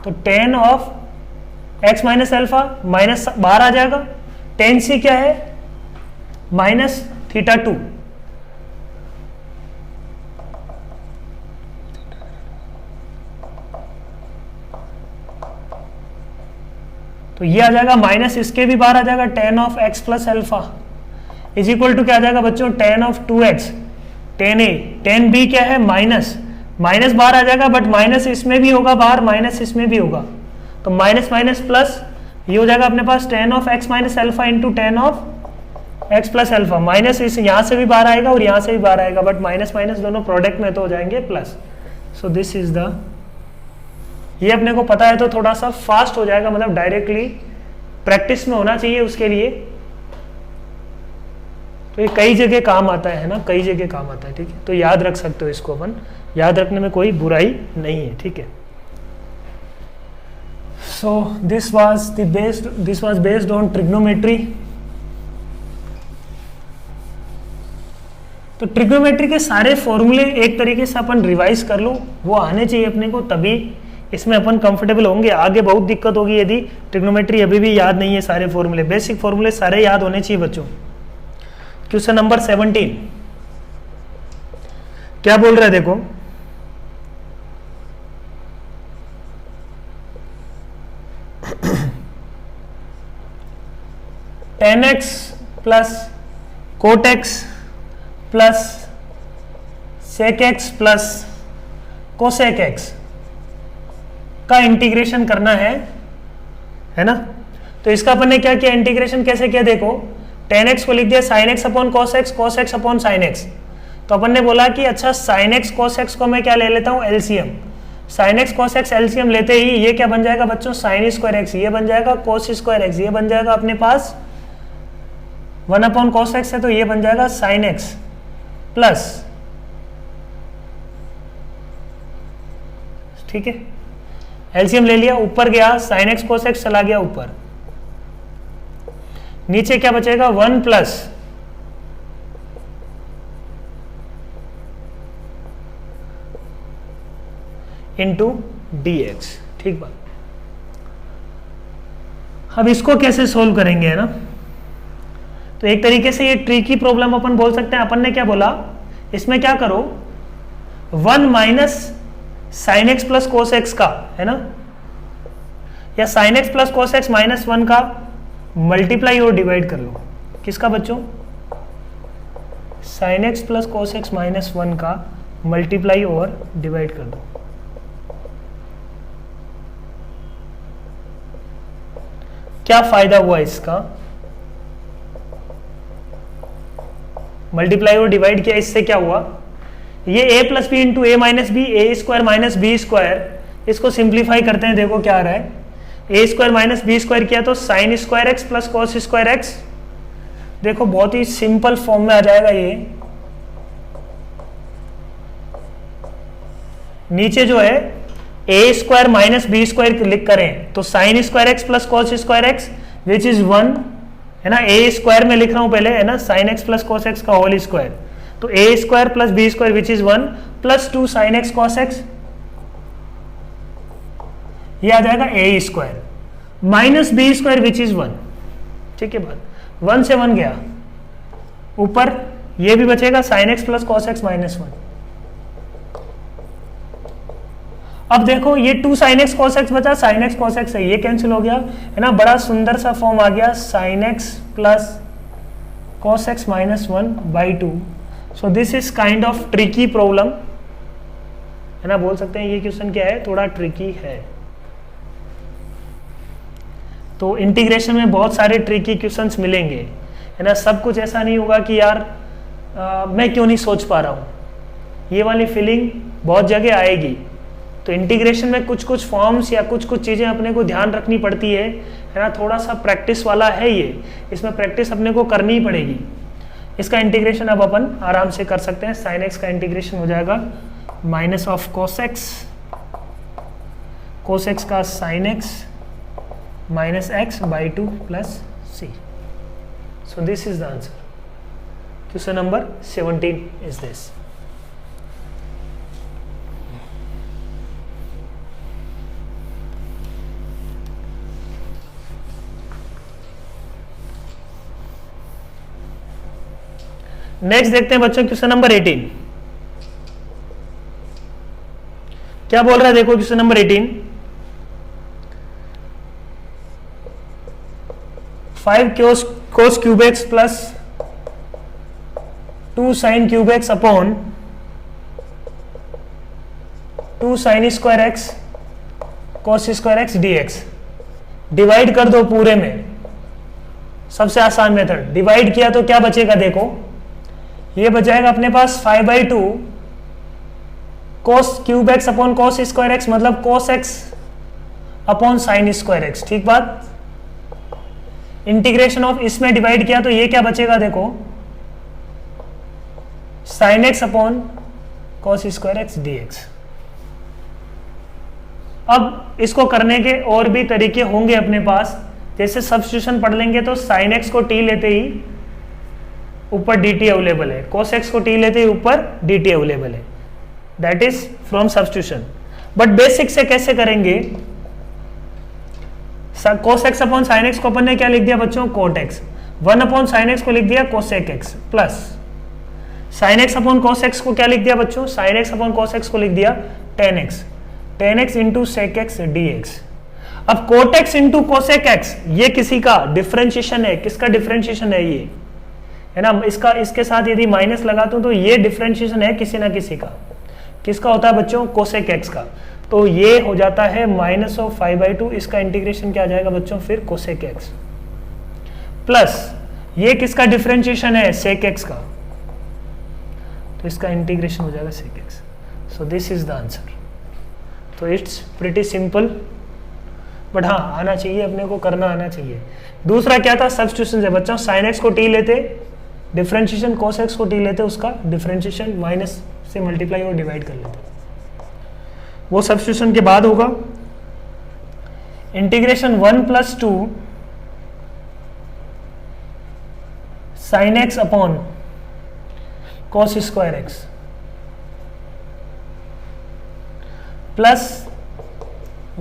तो 10 of x minus alpha minus बाहर आ जाएगा, टेन सी क्या है, माइनस थीटा 2, तो ये आ जाएगा माइनस, इसके भी बाहर आ जाएगा tan of x plus alpha is equal to क्या आ जाएगा बच्चों, tan of 2x, tan A, tan B क्या है माइनस, माइनस बाहर आ जाएगा, बट माइनस इसमें भी होगा बाहर, माइनस इसमें भी होगा, तो माइनस माइनस प्लस, ये हो जाएगा अपने पास tan of x minus alpha into tan of x plus alpha, minus इस यहाँ से भी बाहर आएगा और यहाँ से भी बाहर आएगा, बट माइनस माइनस दोनों प्रोडक्ट में तो हो जाएंगे plus. So this is the, ये अपने को पता है तो थोड़ा सा फास्ट हो जाएगा, मतलब डायरेक्टली प्रैक्टिस में होना चाहिए उसके लिए, तो ये कई जगह काम आता है ना, कई जगह काम आता है, ठीक है, तो याद रख सकते हो इसको, अपन याद रखने में कोई बुराई नहीं है, ठीक है। So this was based on trigonometry. तो ट्रिग्नोमेट्री के सारे फॉर्मूले एक तरीके से अपन रिवाइज कर लो, वो आने चाहिए अपने को, तभी इसमें अपन कंफर्टेबल होंगे। आगे बहुत दिक्कत होगी यदि ट्रिग्नोमेट्री अभी भी याद नहीं है, सारे फॉर्मूले, बेसिक फॉर्मूले सारे याद होने चाहिए बच्चों। क्वेश्चन नंबर 17 क्या बोल रहा है देखो, tan x plus cot x plus sec x plus cosec x का इंटीग्रेशन करना है ना। तो इसका अपन ने क्या किया, इंटीग्रेशन कैसे किया देखो, टेन एक्स को लिख दिया sign x upon cos x upon sine x. तो अपन ने बोला कि अच्छा साइन एक्स कॉस एक्स को मैं क्या ले लेता हूँ, LCM. Sign x cos x LCM लेते ही ये क्या बन जाएगा बच्चों, साइन स्क्वायर एक्स, ये बन जाएगा कॉस स्क्वायर एक्स, ये बन जाएगा अपने पास 1 अपॉन कॉस एक्स है, तो ये बन जाएगा साइन एक्स प्लस, ठीक है, एलसीएम ले लिया, ऊपर गया साइन एक्स कोस एक्स चला गया ऊपर, नीचे क्या बचेगा 1 प्लस इंटू डी एक्स, ठीक बात। अब इसको कैसे सोल्व करेंगे, है ना। तो एक तरीके से ये ट्रिकी प्रॉब्लम अपन बोल सकते हैं। अपन ने क्या बोला, इसमें क्या करो 1 minus sine x plus cos x का, है ना, या sign x plus cos x minus 1 का मल्टीप्लाई और डिवाइड कर लो। किसका बच्चों, sign x plus cos x minus 1 का मल्टीप्लाई और डिवाइड कर दो। क्या फायदा हुआ इसका, मल्टीप्लाई और डिवाइड किया, इससे क्या हुआ, ये a plus B into A minus B, A square minus B square, इसको सिंप्लीफाई करते हैं, देखो क्या आ रहा है, A square minus B square किया तो sine square x plus cos square x, देखो बहुत ही सिंपल फॉर्म में आ जाएगा ये। नीचे जो है A square minus B square लिख करें तो sine square x plus cos square x which is 1, है ना, ए स्क्वायर में लिख रहा हूं पहले, है ना, sine x plus cos x का होल स्क्वायर, तो A square plus B square which is 1 plus 2 sine x cos x, ये आ जाएगा A square minus B square which is 1, ठीक है बात, 1 से 1 गया ऊपर, ये भी बचेगा sign x plus cos x minus 1। अब देखो ये 2 साइन एक्स कॉस एक्स बचा, साइन एक्स कॉस एक्स है, ये कैंसिल हो गया, है ना, बड़ा सुंदर सा फॉर्म आ गया, sign x plus cos x minus 1 by 2। So this is kind of tricky problem, है ना, बोल सकते हैं ये क्वेश्चन क्या है, थोड़ा ट्रिकी है। तो इंटीग्रेशन में बहुत सारे ट्रिकी क्वेश्चंस मिलेंगे, है ना, सब कुछ ऐसा नहीं होगा कि यार मैं क्यों नहीं सोच पा रहा हूँ, ये वाली फीलिंग बहुत जगह आएगी। तो इंटीग्रेशन में कुछ कुछ फॉर्म्स या कुछ कुछ चीज़ें अपने को ध्यान रखनी पड़ती है ना, थोड़ा सा प्रैक्टिस वाला है ये, इसमें प्रैक्टिस अपने को करनी ही पड़ेगी। इसका इंटीग्रेशन अब अपन आराम से कर सकते हैं, साइन एक्स का इंटीग्रेशन हो जाएगा माइनस ऑफ कोस एक्स का sine x minus x by 2 plus C. So this is the answer. Question number 17 is this. Next देखते हैं बच्चों क्वेश्चन नंबर 18। क्या बोल रहा है देखो question number 18। 5 cos cube x plus 2 sin cube x upon 2 sin square x cos square x dx। Divide कर दो पूरे में, सबसे आसान मेथड। डिवाइड किया तो क्या बचेगा देखो, ये बचाएगा अपने पास 5/2 cos cube x upon cos square x, मतलब cos x upon sin square x. ठीक बात। इंटीग्रेशन ऑफ इसमें डिवाइड किया तो ये क्या बचेगा देखो, sin x upon cos square x dx। अब इसको करने के और भी तरीके होंगे अपने पास, जैसे सब्स्टिट्यूशन पढ़ लेंगे तो sin x को t लेते ही ऊपर dt अवेलेबल है, cos x को t लेते ही ऊपर dt अवेलेबल है, that is from substitution. But basic से कैसे करेंगे, cos x upon sin x को अपन ने क्या लिख दिया बच्चों, cot x। 1 upon sin x को लिख दिया cosec x, plus sin x upon cos x को क्या लिख दिया बच्चों, sin x upon cos x को लिख दिया tan x into sec x dx। अब cot x into cosec x ये किसी का डिफरेंशिएशन है, किसका डिफरेंशिएशन है ये, है ना। इसका इसके साथ यदि माइनस लगाता हूं तो ये डिफरेंशिएशन है किसी ना किसी का। किसका होता है बच्चों, cosec x का। तो ये हो जाता है माइनस ऑफ 5/2, इसका इंटीग्रेशन क्या आ जाएगा बच्चों फिर cosec x, प्लस ये किसका डिफरेंशिएशन है, sec x का, तो इसका इंटीग्रेशन हो जाएगा sec x। So this is the answer. तो इट्स प्रिटी सिंपल, बट हाँ आना चाहिए अपने को, करना आना चाहिए। दूसरा क्या था, सब्स्टिट्यूशन से बच्चों, sin x को t लेते, डिफरेंशिएशन cos x को t लेते, उसका डिफरेंशिएशन माइनस से मल्टीप्लाई और डिवाइड कर लेते, वो सब्स्टिट्यूशन के बाद होगा। Integration 1 + 2 sin x upon cos square x plus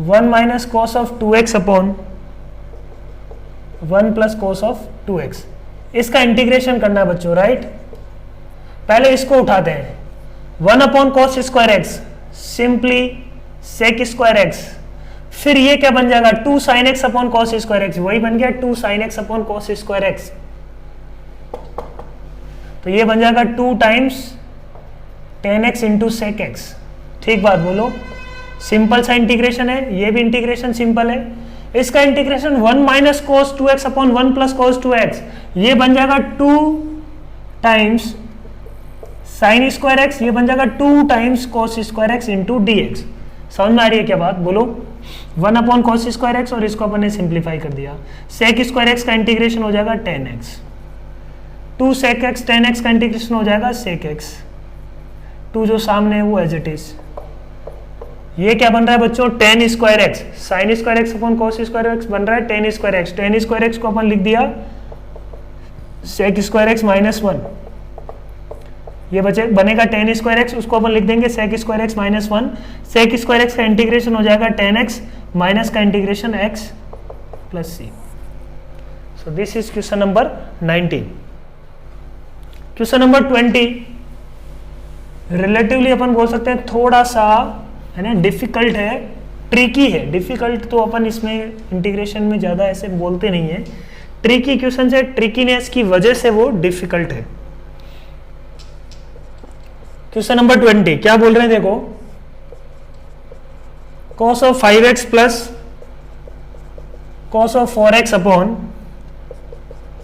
1 minus cos of 2x upon 1 plus cos of 2x। इसका इंटीग्रेशन करना है बच्चों, राइट। पहले इसको उठाते हैं, 1 upon cos square x simply sec square x, फिर ये क्या बन जाएगा 2 sin x upon cos square x, वही बन गया 2 sin x upon cos square x. तो ये बन जाएगा 2 times tan x into sec x। ठीक बात बोलो, सिंपल सा इंटीग्रेशन है, ये भी इंटीग्रेशन सिंपल है। इसका integration 1 minus cos 2x upon 1 plus cos 2x, ये बन जाएगा 2 टाइम्स sin स्क्वायर एक्स, ये बन जाएगा 2 times cos square x into dx। समझ में आ रही है क्या बात, बोलो। 1 अपॉन cos स्क्वायर एक्स और इसको अपन ने सिंप्लीफाई कर दिया, sec स्क्वायर एक्स का इंटीग्रेशन हो जाएगा tan x, 2 sec x tan x का इंटीग्रेशन हो जाएगा sec x, 2 जो सामने है वो एज इट इज। ये क्या बन रहा है बच्चों, tan square x, sin square x upon cos square x बन रहा है tan square x. tan square x को अपन लिख दिया sec स्क्वायर एक्स माइनस 1, ये बचे बनेगा tan स्क्वायर एक्स, उसको अपन लिख देंगे sec square x minus 1। sec square x का इंटीग्रेशन हो जाएगा tan x माइनस का integration x plus c। So this is question number 19। Question number 20 relatively अपन बोल सकते हैं थोड़ा सा है ना डिफिकल्ट है, ट्रिकी है। डिफिकल्ट तो अपन इसमें इंटीग्रेशन में ज़्यादा ऐसे बोलते नहीं है, ट्रिकी क्वेश्चन है, ट्रिकीनेस की वजह से वो डिफिकल्ट है। क्वेश्चन नंबर 20 क्या बोल रहे हैं देखो, cos of 5x plus cos of 4x upon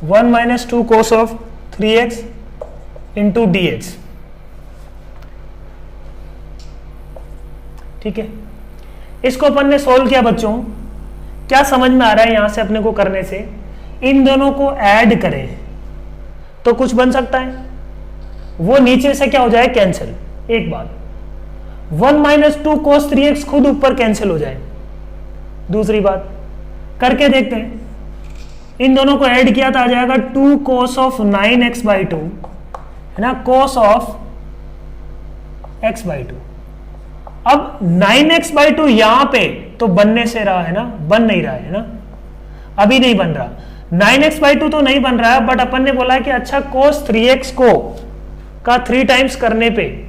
1 minus 2 cos of 3x into dx। ठीक है, इसको अपन ने सोल्व किया बच्चों, क्या समझ में आ रहा है यहां से अपने को करने से, इन दोनों को ऐड करें तो कुछ बन सकता है, वो नीचे से क्या हो जाए कैंसिल। एक बात 1 माइनस 2 cos 3x खुद ऊपर कैंसिल हो जाए। दूसरी बात करके देखते हैं, इन दोनों को ऐड किया तो आ जाएगा 2 cos ऑफ 9x/2 है ना, cos ऑफ x/2। अब 9x/2 यहां पे तो बनने से रहा है ना, बन नहीं रहा है ना, अभी नहीं बन रहा। 9x/2 तो नहीं बन रहा है, बट अपन ने बोला कि अच्छा cos 3x को का 3 टाइम्स करने पे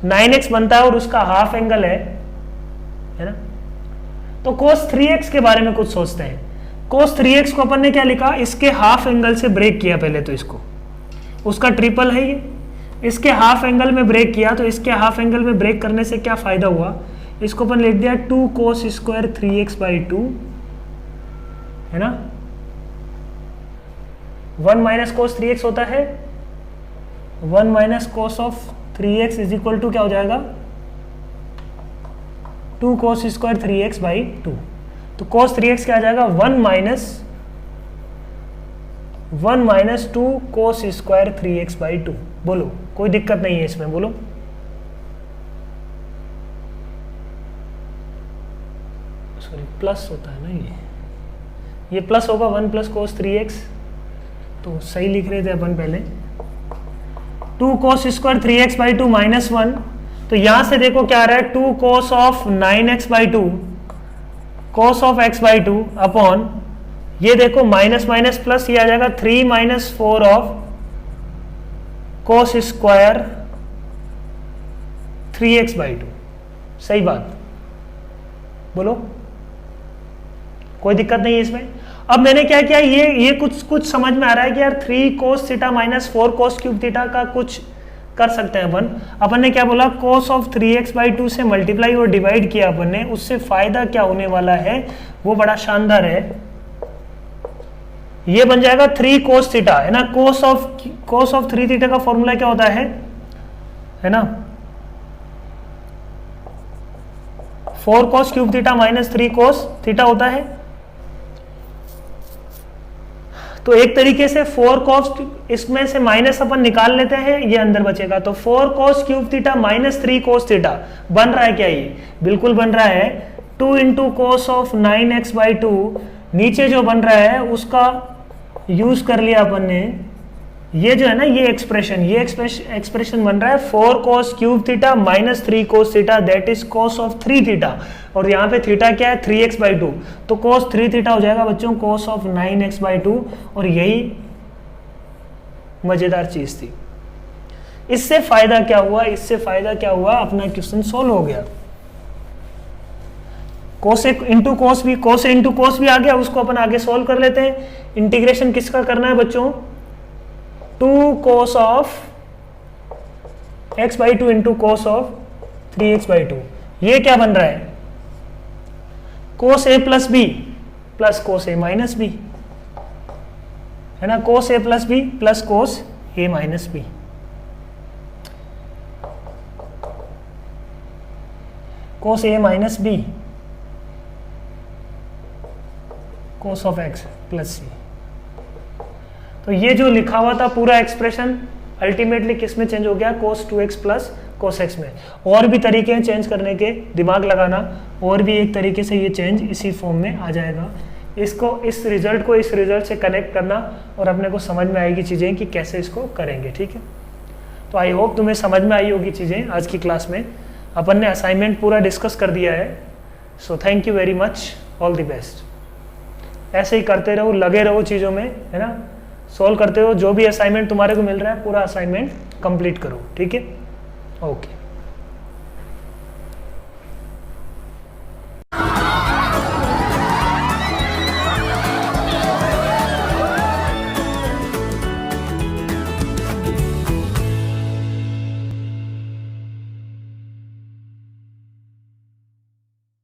9x बनता है और उसका हाफ एंगल है ना। तो cos 3x के बारे में कुछ सोचते हैं। cos 3x को अपन ने क्या लिखा, इसके हाफ एंगल से ब्रेक किया पहले तो इसको, उसका ट्रिपल है ये, इसके हाफ एंगल में ब्रेक किया, तो इसके हाफ एंगल में ब्रेक करने से क्या फायदा हुआ, इसको अपन लिख दिया 2 cos स्क्वायर 3x/2 है ना। 1 माइनस cos 3x होता है 1 minus cos of 3x is equal to क्या हो जाएगा 2 cos स्क्वायर 3x/2। तो cos 3x क्या आ जाएगा 1 माइनस 2 cos स्क्वायर 3x/2। बोलो कोई दिक्कत नहीं है इसमें, बोलो। सॉरी प्लस होता है ना, ये प्लस होगा 1 प्लस cos 3x, तो सही लिख रहे थे अपन पहले 2 cos स्क्वायर 3x/2 माइनस 1। तो यहां से देखो क्या आ रहा है 2 cos of 9x/2 cos of x/2 upon ये देखो माइनस माइनस प्लस, ये आ जाएगा 3 minus 4 of cos square 3x/2। सही बात, बोलो कोई दिक्कत नहीं है इसमें। अब मैंने क्या किया, ये कुछ समझ में आ रहा है कि यार 3 cos theta minus 4 cos cube theta का कुछ कर सकते हैं अपन ने क्या बोला cos ऑफ 3x/2 से मल्टीप्लाई और डिवाइड किया अपन ने, उससे फायदा क्या होने वाला है वो बड़ा शानदार है, ये बन जाएगा 3 cos थीटा है ना। cos ऑफ 3 थीटा का फॉर्मूला क्या होता है ना 4 cos cube theta minus 3 cos theta होता है। तो एक तरीके से 4 cos, इसमें से माइनस अपन निकाल लेते हैं, ये अंदर बचेगा, तो 4 cos cube theta minus 3 cos theta बन रहा है क्या, ये बिल्कुल बन रहा है 2 इंटू cos ऑफ 9x/2। नीचे जो बन रहा है उसका यूज कर लिया अपन ने, ये जो है ना ये एक्सप्रेशन बन रहा है 4 cos cube theta minus 3 cos theta, that is cos of 3 theta, और यहाँ पे थीटा क्या है 3x/2, तो cos 3 थीटा हो जाएगा बच्चों cos ऑफ 9x/2। और यही मजेदार चीज थी। इससे फायदा क्या हुआ, अपना क्वेश्चन सोल्व हो गया। cos इंटू cos भी आ गया, उसको अपन आगे सोल्व कर लेते हैं। इंटीग्रेशन किसका करना है बच्चों 2 cos of x/2 into cos of 3x/2। ये क्या बन रहा है cos a plus B plus cos a minus B है ना, cos a plus B plus cos a minus B. cos a minus B cos of x plus C. तो ये जो लिखा हुआ था पूरा एक्सप्रेशन अल्टीमेटली किस में चेंज हो गया cos 2x plus cos x में। और भी तरीके हैं चेंज करने के, दिमाग लगाना, और भी एक तरीके से ये चेंज इसी फॉर्म में आ जाएगा। इसको इस रिजल्ट से कनेक्ट करना और अपने को समझ में आएगी चीज़ें कि कैसे इसको करेंगे, ठीक है। तो आई होप तुम्हें समझ में आई होगी चीज़ें। आज की क्लास में अपन ने असाइनमेंट पूरा डिस्कस कर दिया है। So thank you very much, all the best. ऐसे ही करते रहो, लगे रहो चीज़ों में, है ना, सोल्व करते हो। जो भी असाइनमेंट तुम्हारे को मिल रहा है पूरा असाइनमेंट कंप्लीट करो, ठीक है। ओके।